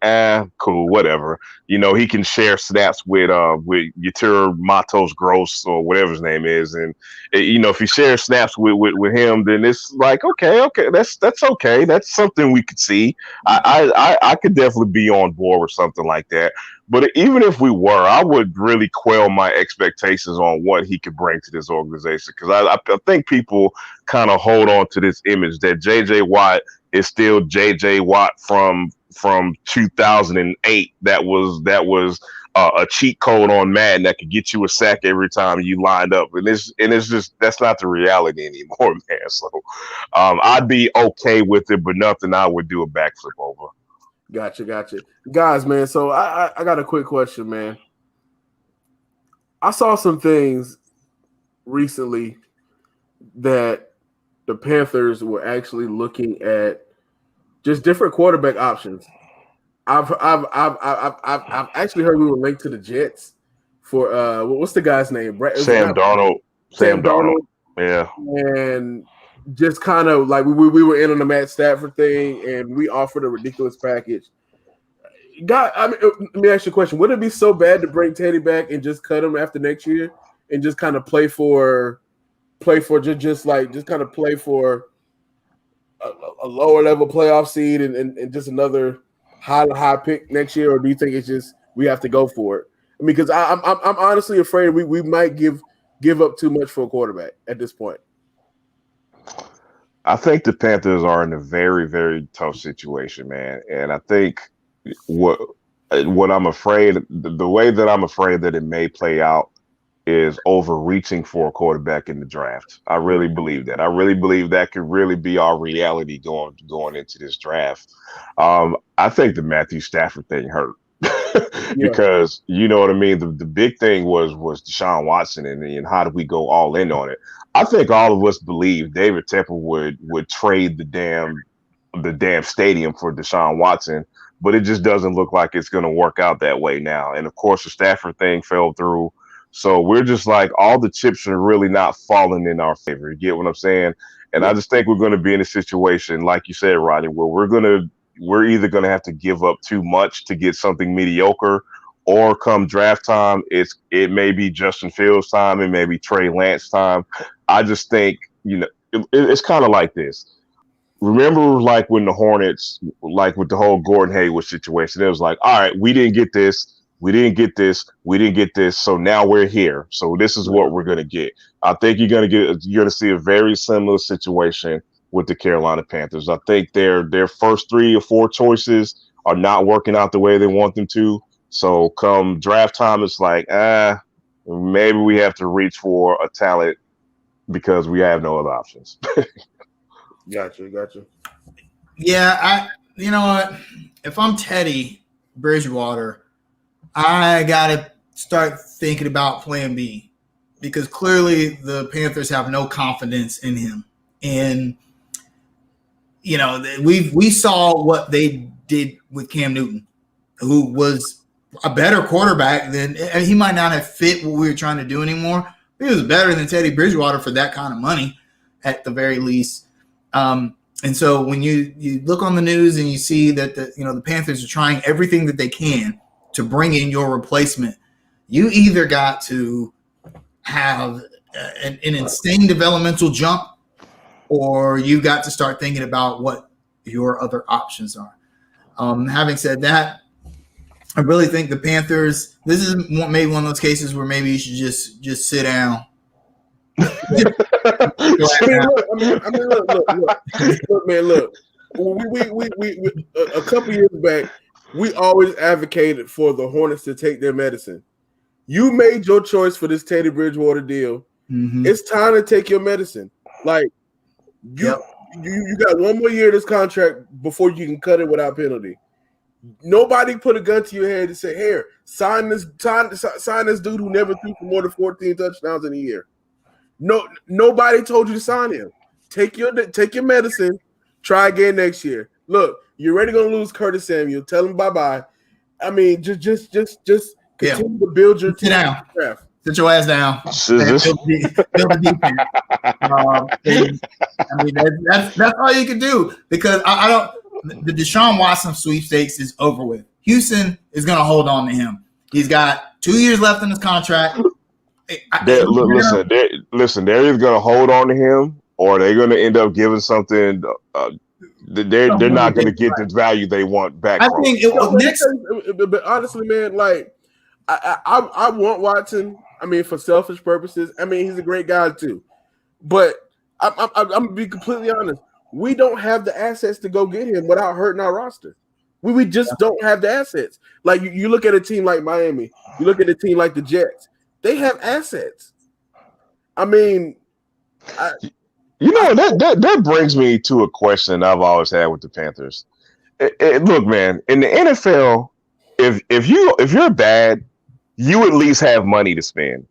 cool, whatever. He can share snaps with Yatir Matos Gross or whatever his name is, and if he shares snaps with him, then it's like, okay, that's okay. That's something we could see. I could definitely be on board with something like that. But even if we were, I would really quell my expectations on what he could bring to this organization, because I think people kind of hold on to this image that J.J. Watt is still J.J. Watt from 2008. That was a cheat code on Madden that could get you a sack every time you lined up, and it's just, that's not the reality anymore, man. So I'd be okay with it, but nothing I would do a backflip over. Gotcha. Guys, man, so I got a quick question, man. I saw some things recently that the Panthers were actually looking at just different quarterback options. I've actually heard we were linked to the Jets for what's the guy's name? Sam Darnold. Sam Darnold. Yeah. And just kind of like we were in on the Matt Stafford thing, and we offered a ridiculous package. Let me ask you a question: would it be so bad to bring Teddy back and just cut him after next year, and just kind of play for just kind of play for a lower level playoff seed and just another high pick next year? Or do you think it's just we have to go for it? I mean, because I'm honestly afraid we might give up too much for a quarterback at this point. I think the Panthers are in a very, very tough situation, man. And I think what I'm afraid, the way that I'm afraid that it may play out is overreaching for a quarterback in the draft. I really believe that. I really believe that could really be our reality going into this draft. I think the Matthew Stafford thing hurt. Because you know what I mean. The big thing was Deshaun Watson, and how do we go all in on it? I think all of us believe David Tepper would trade the damn stadium for Deshaun Watson, but it just doesn't look like it's going to work out that way now. And of course, the Stafford thing fell through, so we're just like, all the chips are really not falling in our favor. You get what I'm saying? And I just think we're going to be in a situation, like you said, Rodney, where we're either going to have to give up too much to get something mediocre, or come draft time, it may be Justin Fields time, it may be Trey Lance time. I just think, it's kind of like this. Remember, like when the Hornets, like with the whole Gordon Hayward situation, it was like, all right, we didn't get this, so now we're here. So this is what we're going to get. I think you're going to see a very similar situation with the Carolina Panthers. I think their first 3 or 4 choices are not working out the way they want them to. So come draft time, it's like, maybe we have to reach for a talent because we have no other options. Gotcha. Yeah, you know what? If I'm Teddy Bridgewater, I gotta start thinking about Plan B, because clearly the Panthers have no confidence in him. And we saw what they did with Cam Newton, who was a better quarterback than, and he might not have fit what we were trying to do anymore. He was better than Teddy Bridgewater for that kind of money, at the very least. And so when you look on the news and you see that the Panthers are trying everything that they can to bring in your replacement, you either got to have an insane developmental jump, or you got to start thinking about what your other options are. Having said that, I really think the Panthers, this is maybe one of those cases where maybe you should just sit down. Look, man, look. We a couple years back, we always advocated for the Hornets to take their medicine. You made your choice for this Teddy Bridgewater deal. Mm-hmm. It's time to take your medicine. Like you got 1 more year of this contract before you can cut it without penalty. Nobody put a gun to your head and say, "Here, sign this dude who never threw for more than 14 touchdowns in a year." No, nobody told you to sign him. Take your medicine. Try again next year. Look, you're already gonna lose Curtis Samuel. Tell him bye-bye. I mean, just continue to build your team. Sit your ass down. Build the defense. I mean, that's all you can do, because I don't. the Deshaun Watson sweepstakes is over with. Houston is going to hold on to him. He's got 2 years left in his contract. Listen, they're either going to hold on to him or they're going to end up giving something. They're not going to get the value they want back. I think but honestly, man, like I want Watson. I mean, for selfish purposes. I mean, he's a great guy too. But I'm gonna be completely honest. We don't have the assets to go get him without hurting our roster. We just don't have the assets. Like you look at a team like Miami, you look at a team like the Jets. They have assets. I mean, that brings me to a question I've always had with the Panthers. Look, man, in the NFL, if you're bad, you at least have money to spend.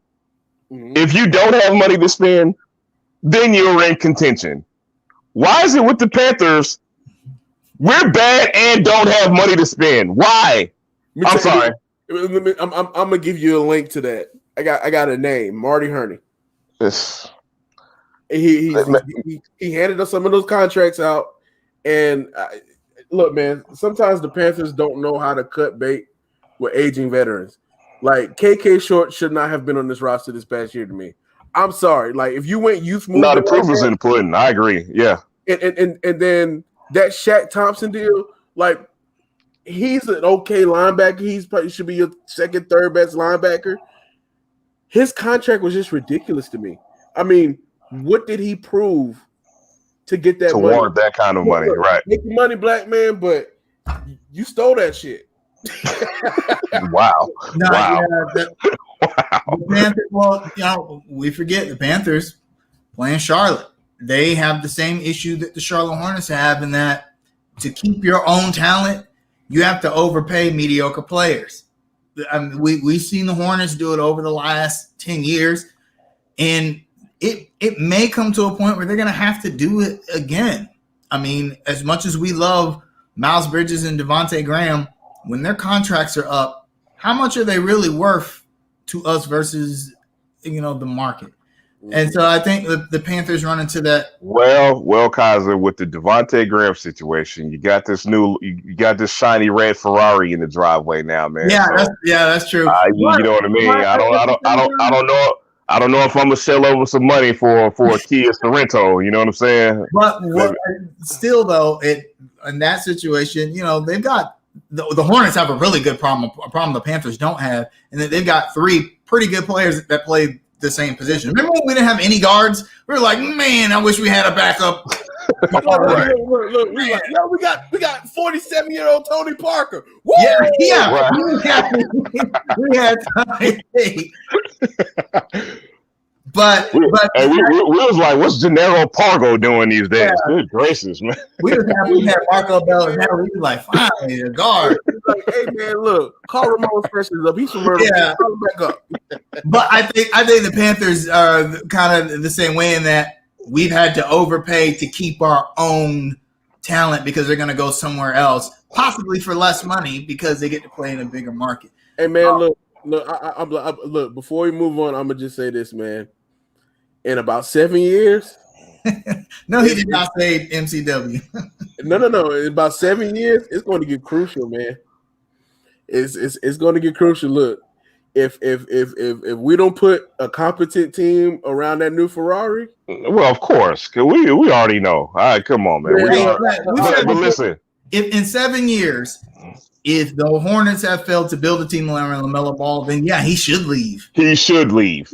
Mm-hmm. If you don't have money to spend, then you're in contention. Why is it with the Panthers? We're bad and don't have money to spend. Why? I'm sorry. I'm gonna give you a link to that. I got a name, Marty Herney. He handed us some of those contracts out, and look, man. Sometimes the Panthers don't know how to cut bait with aging veterans. Like KK Short should not have been on this roster this past year to me. I'm sorry. Like if you went youth movement, the proof is in the pudding. I agree. Yeah. And then that Shaq Thompson deal, like he's an okay linebacker. He's probably should be your second, third best linebacker. His contract was just ridiculous to me. I mean, what did he prove to get that money? Warrant that kind of money, right? Make the money, black man, but you stole that shit. Wow. Wow. Well, we forget the Panthers playing Charlotte. They have the same issue that the Charlotte Hornets have in that to keep your own talent, you have to overpay mediocre players. I mean, we've seen the Hornets do it over the last 10 years, and it may come to a point where they're going to have to do it again. I mean, as much as we love Miles Bridges and Devontae Graham, when their contracts are up, how much are they really worth to us versus, the market? And so I think the Panthers run into that. Well, Kaiser, with the Devontae Graham situation, you got this shiny red Ferrari in the driveway now, man. Yeah, that's true. You know what I mean? I don't know if I'm gonna sell over some money for a Kia Sorrento. You know what I'm saying? But still, though, in that situation, they've got the Hornets have a really good problem, a problem the Panthers don't have, and that they've got three pretty good players that play the same position. Remember when we didn't have any guards? We were like, man, I wish we had a backup. Look, we got 47-year-old Tony Parker. Woo! Yeah. Wow. We had time. But we was like, what's Gennaro Pargo doing these days? Yeah. Good gracious, man. We had Marco Bell, and now we was like, finally, a guard. Like, hey man, look, call Ramon Freshers up. He's from Myrtle. Yeah. Call him back up. But I think the Panthers are kind of the same way in that we've had to overpay to keep our own talent because they're going to go somewhere else, possibly for less money because they get to play in a bigger market. Hey man, look. Before we move on, I'm gonna just say this, man. In about 7 years. No, he did not say MCW. No. In about 7 years, it's going to get crucial, man. It's going to get crucial. Look, if we don't put a competent team around that new Ferrari, well, of course, cause we already know. All right, come on, man. But listen, if in 7 years, if the Hornets have failed to build a team around LaMelo Ball, then yeah, he should leave. He should leave.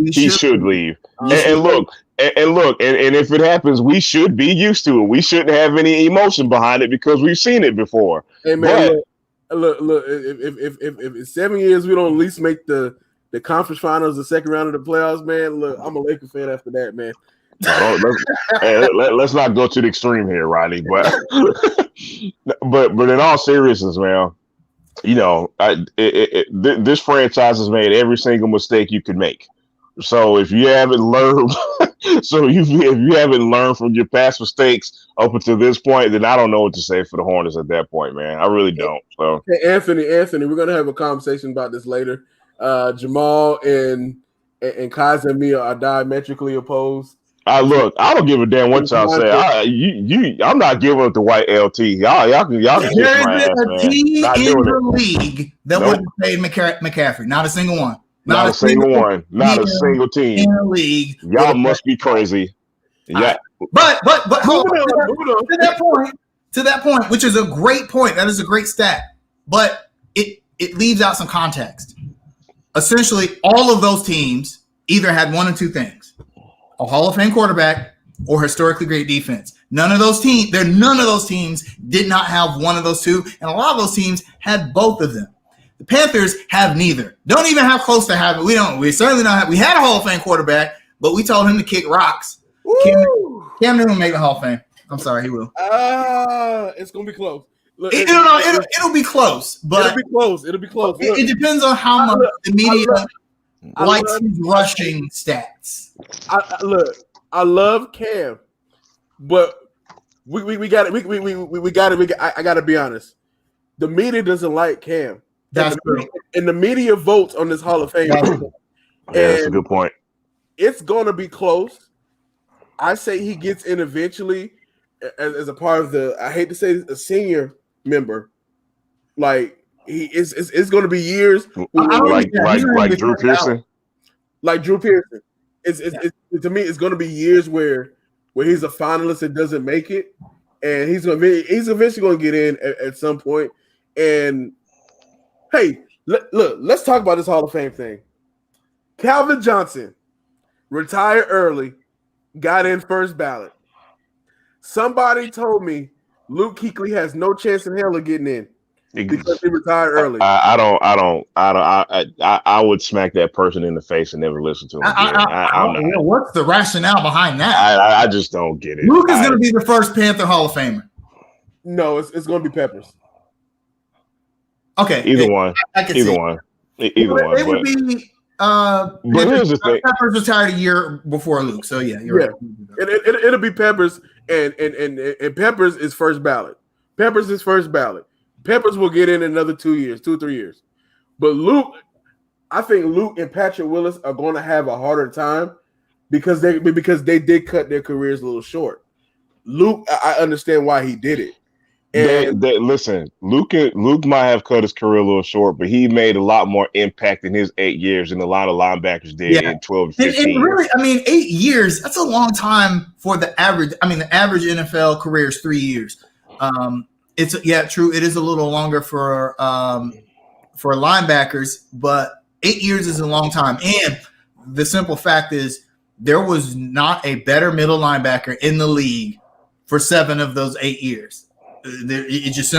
And look, if it happens, we should be used to it. We shouldn't have any emotion behind it because we've seen it before. Hey man, look. If in 7 years we don't at least make the conference finals, the second round of the playoffs, man. Look, I'm a Lakers fan after that, man. Let's not go to the extreme here, Riley. But in all seriousness, man. This franchise has made every single mistake you could make. So if you haven't learned, if you haven't learned from your past mistakes up until this point, then I don't know what to say for the Hornets at that point, man. I really don't. So hey, Anthony, we're gonna have a conversation about this later. Jamal and Kaiser and me are diametrically opposed. Look, I don't give a damn what y'all say. I'm not giving up the white LT. Y'all can kiss my ass, a man. team Not in doing the it. league that would have paid McCaffrey. Not a single one. Not a single one. Not a single team in the league. Y'all must be crazy. Yeah. But hold on. To that point, which is a great point. That is a great stat. But it leaves out some context. Essentially, all of those teams either had one of two things: a Hall of Fame quarterback or historically great defense. None of those teams did not have one of those two, and a lot of those teams had both of them. The Panthers have neither. Don't even have close to having. We certainly don't have. We had a Hall of Fame quarterback, but we told him to kick rocks. Cam Newton will make the Hall of Fame. I'm sorry, he will. It's gonna be close. Look, it'll be close, but it'll be close. It depends on how much the media likes his rushing stats. I love Cam, but we got it. I got to be honest. The media doesn't like Cam. That's true. And the media votes on this Hall of Fame. That's a good point. It's going to be close. I say he gets in eventually as a part of the. I hate to say a senior member. Like it's going to be years. Like Drew Pearson. Like Drew Pearson. It's to me, it's going to be years where he's a finalist and doesn't make it, and he's eventually going to get in at some point. And hey, look, let's talk about this Hall of Fame thing. Calvin Johnson retired early, got in first ballot. Somebody told me Luke Kuechly has no chance in hell of getting in because he retired early. I would smack that person in the face and never listen to him. I don't know what's the rationale behind that. I just don't get it. Luke is going to be the first Panther Hall of Famer. No, it's going to be Peppers. Okay, either one. It would be. But here's the thing: Peppers retired a year before Luke, so yeah, you're right. It'll be Peppers, and Peppers is first ballot. Peppers is first ballot. Peppers will get in another 2 or 3 years. But Luke, I think Luke and Patrick Willis are going to have a harder time because they did cut their careers a little short. Luke, I understand why he did it. And listen, Luke might have cut his career a little short, but he made a lot more impact in his 8 years than a lot of linebackers did in 12 to 15 and really, 8 years, that's a long time for the average. The average NFL career is 3 years. It's true. It is a little longer for linebackers, but 8 years is a long time. And the simple fact is there was not a better middle linebacker in the league for 7 of those 8 years. It just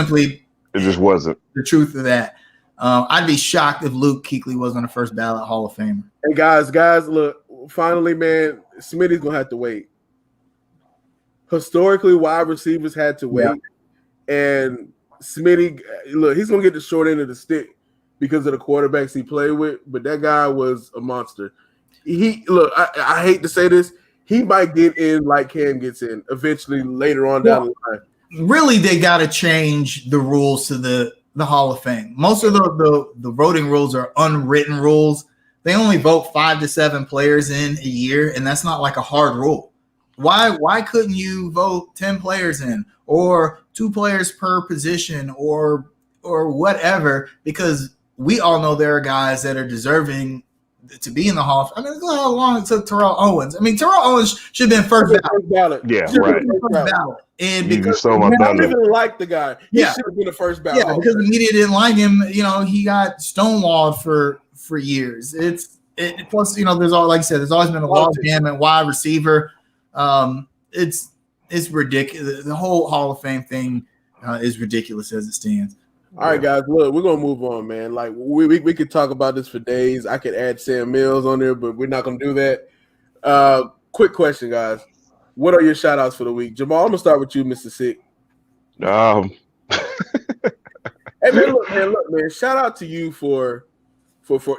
wasn't the truth of that. I'd be shocked if Luke Kuechly wasn't a first ballot Hall of Famer. Hey guys, look, finally, man, Smitty's gonna have to wait. Historically, wide receivers had to wait, and Smitty, look, he's gonna get the short end of the stick because of the quarterbacks he played with. But that guy was a monster. I hate to say this, he might get in like Cam gets in eventually later on down the line. Really, they got to change the rules to the Hall of Fame. Most of the voting rules are unwritten rules. They only vote 5 to 7 players in a year, and that's not like a hard rule. Why couldn't you vote 10 players in or 2 players per position or whatever? Because we all know there are guys that are deserving to be in the Hall of Fame. Look how long it took Terrell Owens. Terrell Owens should have been first ballot. Yeah, right. First ballot. And because I don't even like the guy. He should have been the first ballot. Yeah, because the media didn't like him. He got stonewalled for years. Plus, there's all, like I said, there's always been a log jam at wide receiver. It's ridiculous. The whole Hall of Fame thing is ridiculous as it stands. All right, guys, look, we're gonna move on, man. Like we could talk about this for days. I could add Sam Mills on there, but we're not gonna do that. Quick question, guys. What are your shout outs for the week? Jamal, I'm gonna start with you, Mr. Sick. Hey man, look, man. Shout out to you for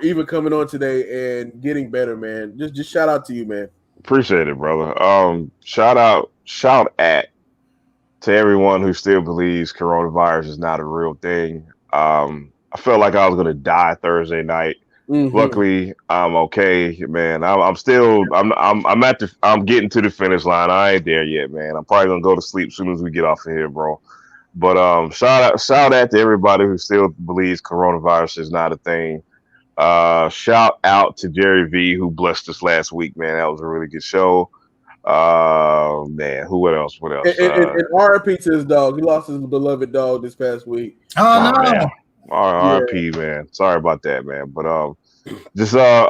even coming on today and getting better, man. Just shout out to you, man. Appreciate it, brother. Shout at to everyone who still believes coronavirus is not a real thing. I felt like I was gonna die Thursday night Luckily, I'm okay, man. I'm still I'm getting to the finish line. I ain't there yet, man. I'm probably gonna go to sleep as soon as we get off of here, bro. But shout out to everybody who still believes coronavirus is not a thing. Shout out to Jerry V who blessed us last week, man. That was a really good show. Man, what else? And RIP to his dog. He lost his beloved dog this past week. Oh no. Man. RIP, man. Sorry about that, man. But just shout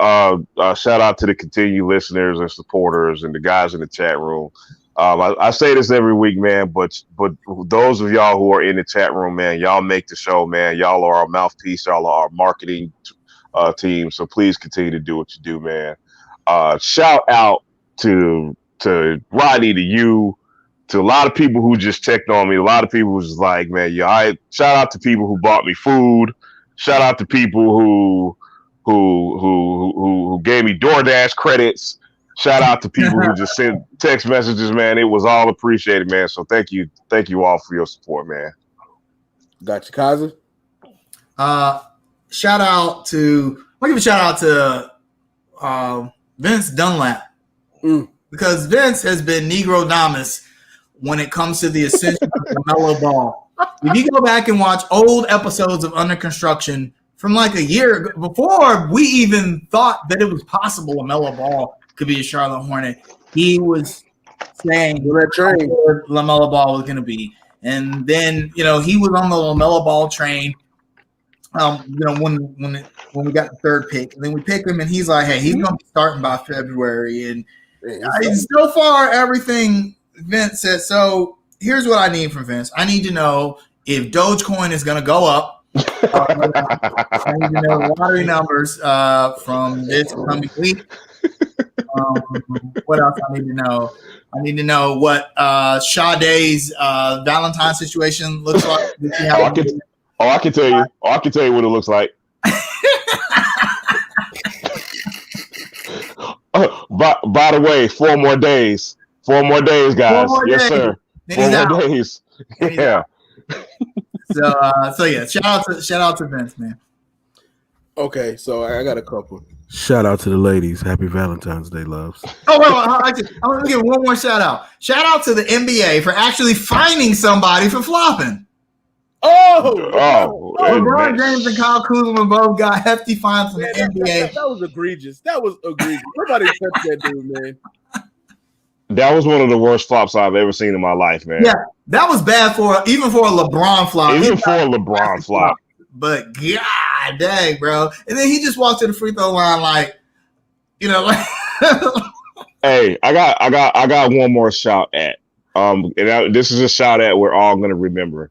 out to the continued listeners and supporters and the guys in the chat room. I say this every week, man, but those of y'all who are in the chat room, man, y'all make the show, man. Y'all are our mouthpiece. Y'all are our marketing team. So please continue to do what you do, man. Shout out to Rodney, to you, to a lot of people who just checked on me. A lot of people was like, man, shout out to people who bought me food. Shout out to people who gave me DoorDash credits. Shout out to people who just sent text messages, man. It was all appreciated, man. So thank you all for your support, man. Got you, Kaza. Shout out to I'll give a shout out to Vince Dunlap. Because Vince has been Negro Damas when it comes to the ascension of LaMelo Ball. If you go back and watch old episodes of Under Construction from like a year before we even thought that it was possible LaMelo Ball could be a Charlotte Hornet, he was saying that train LaMelo Ball was going to be. And then, he was on the LaMelo Ball train. When we got the third pick, and then we pick him, and he's like, "Hey, he's going to be starting by February." And so far, everything Vince said. So here's what I need from Vince. I need to know if Dogecoin is going to go up. I need to know lottery numbers from this coming week. What else I need to know? I need to know what Sade's Valentine situation looks like. I can tell you. I can tell you what it looks like. By the way, 4 more days. 4 more days, guys. Yes, sir. 4 more days. Yeah. So yeah, shout out to Vince, man. Okay, so I got a couple. Shout out to the ladies. Happy Valentine's Day, loves. Oh, wait, I'm going to give one more shout out. Shout out to the NBA for actually finding somebody for flopping. LeBron James and Kyle Kuzma both got hefty fines from the NBA. That was egregious. Nobody touched that dude, man. That was one of the worst flops I've ever seen in my life, man. Yeah, that was bad even for a LeBron flop. Even for a LeBron flop. But god dang, bro. And then he just walked to the free throw line like. Hey, I got one more shout at. This is a shout at we're all gonna remember.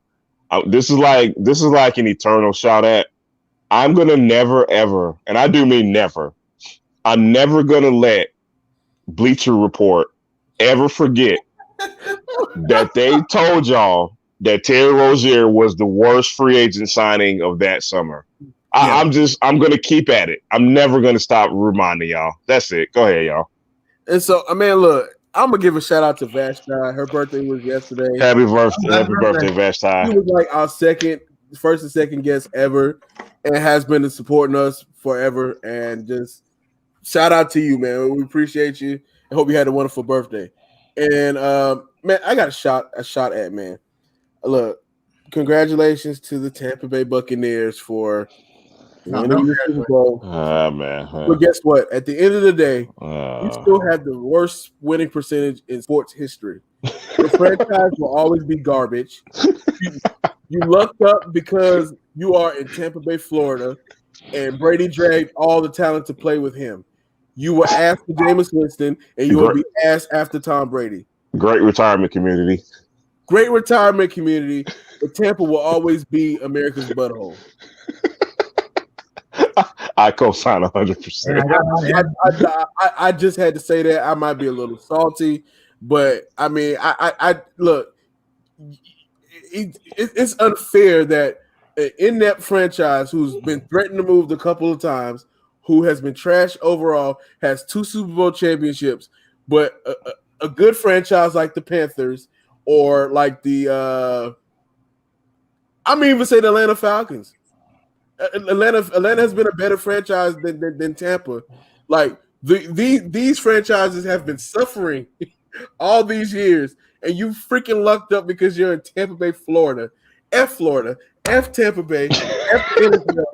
This is like an eternal shout at. I'm gonna never ever, and I do mean never. I'm never gonna let Bleacher Report ever forget that they told y'all that Terry Rozier was the worst free agent signing of that summer. I'm gonna keep at it. I'm never gonna stop reminding y'all. That's it. Go ahead, y'all. And so, look. I'm gonna give a shout out to Vashti. Her birthday was yesterday. Happy birthday, Vashti. She was like our first and second guest ever, and has been supporting us forever. And just shout out to you, man. We appreciate you. I hope you had a wonderful birthday. And man, I got a shot at, man. Look, congratulations to the Tampa Bay Buccaneers for winning the Super Bowl. Man. But guess what? At the end of the day, you still have the worst winning percentage in sports history. The franchise will always be garbage. You lucked up because you are in Tampa Bay, Florida, and Brady dragged all the talent to play with him. You were asked for Jameis Winston, and you will be asked after Tom Brady. Great retirement community. But Tampa will always be America's butthole. I co-sign 100%. I just had to say that. I might be a little salty, but I mean, I look. It's unfair that an inept franchise who's been threatened to move a couple of times, who has been trash overall, has 2 Super Bowl championships, but a good franchise like the Panthers or like the I'm even say the Atlanta Falcons. Atlanta has been a better franchise than Tampa. Like these franchises have been suffering all these years, and you freaking lucked up because you're in Tampa Bay, Florida. Florida, Tampa Bay, NFL.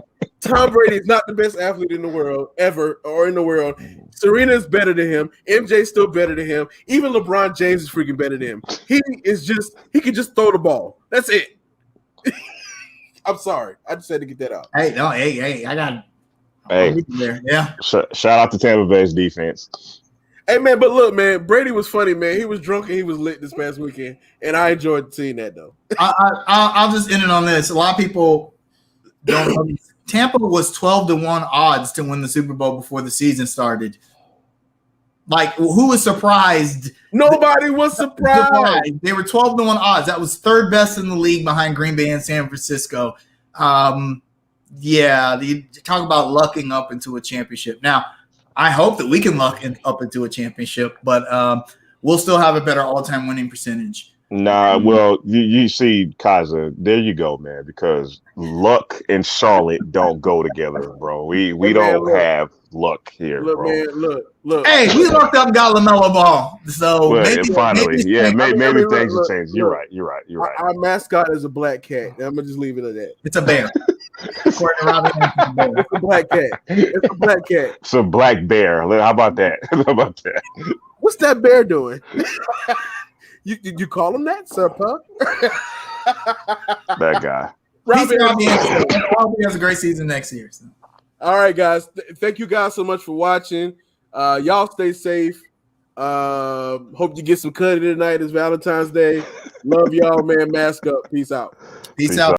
Tom Brady is not the best athlete in the world ever or in the world. Serena is better than him. MJ's still better than him. Even LeBron James is freaking better than him. He can just throw the ball. That's it. I'm sorry. I just had to get that out. Hey, I got. Hey, there. Yeah. Shout out to Tampa Bay's defense. Hey man, but look, man, Brady was funny, man. He was drunk and he was lit this past weekend, and I enjoyed seeing that though. I'll just end it on this. A lot of people don't know. Tampa was 12-1 odds to win the Super Bowl before the season started. Like, who was surprised? Nobody was surprised. They were 12-1 odds. That was third best in the league behind Green Bay and San Francisco. Yeah, you talk about lucking up into a championship. Now, I hope that we can luck up into a championship, but we'll still have a better all-time winning percentage. Nah, well, you see, Kaza, there you go, man, because luck and Charlotte don't go together, bro. We don't have luck here, look, bro. Man, look. Hey, we lucked up and got LaMelo Ball. So well, maybe things will change. You're right. Our mascot is a black cat. I'm going to just leave it at that. It's a bear. It's a black cat. It's a black cat. It's a black bear. How about that? What's that bear doing? You call him that, Sir Puck? That guy. Robbie has a great season next year. So. All right, guys. Thank you guys so much for watching. Y'all stay safe. Hope you get some cutting tonight. It's Valentine's Day. Love y'all, man. Mask up. Peace out. Peace out.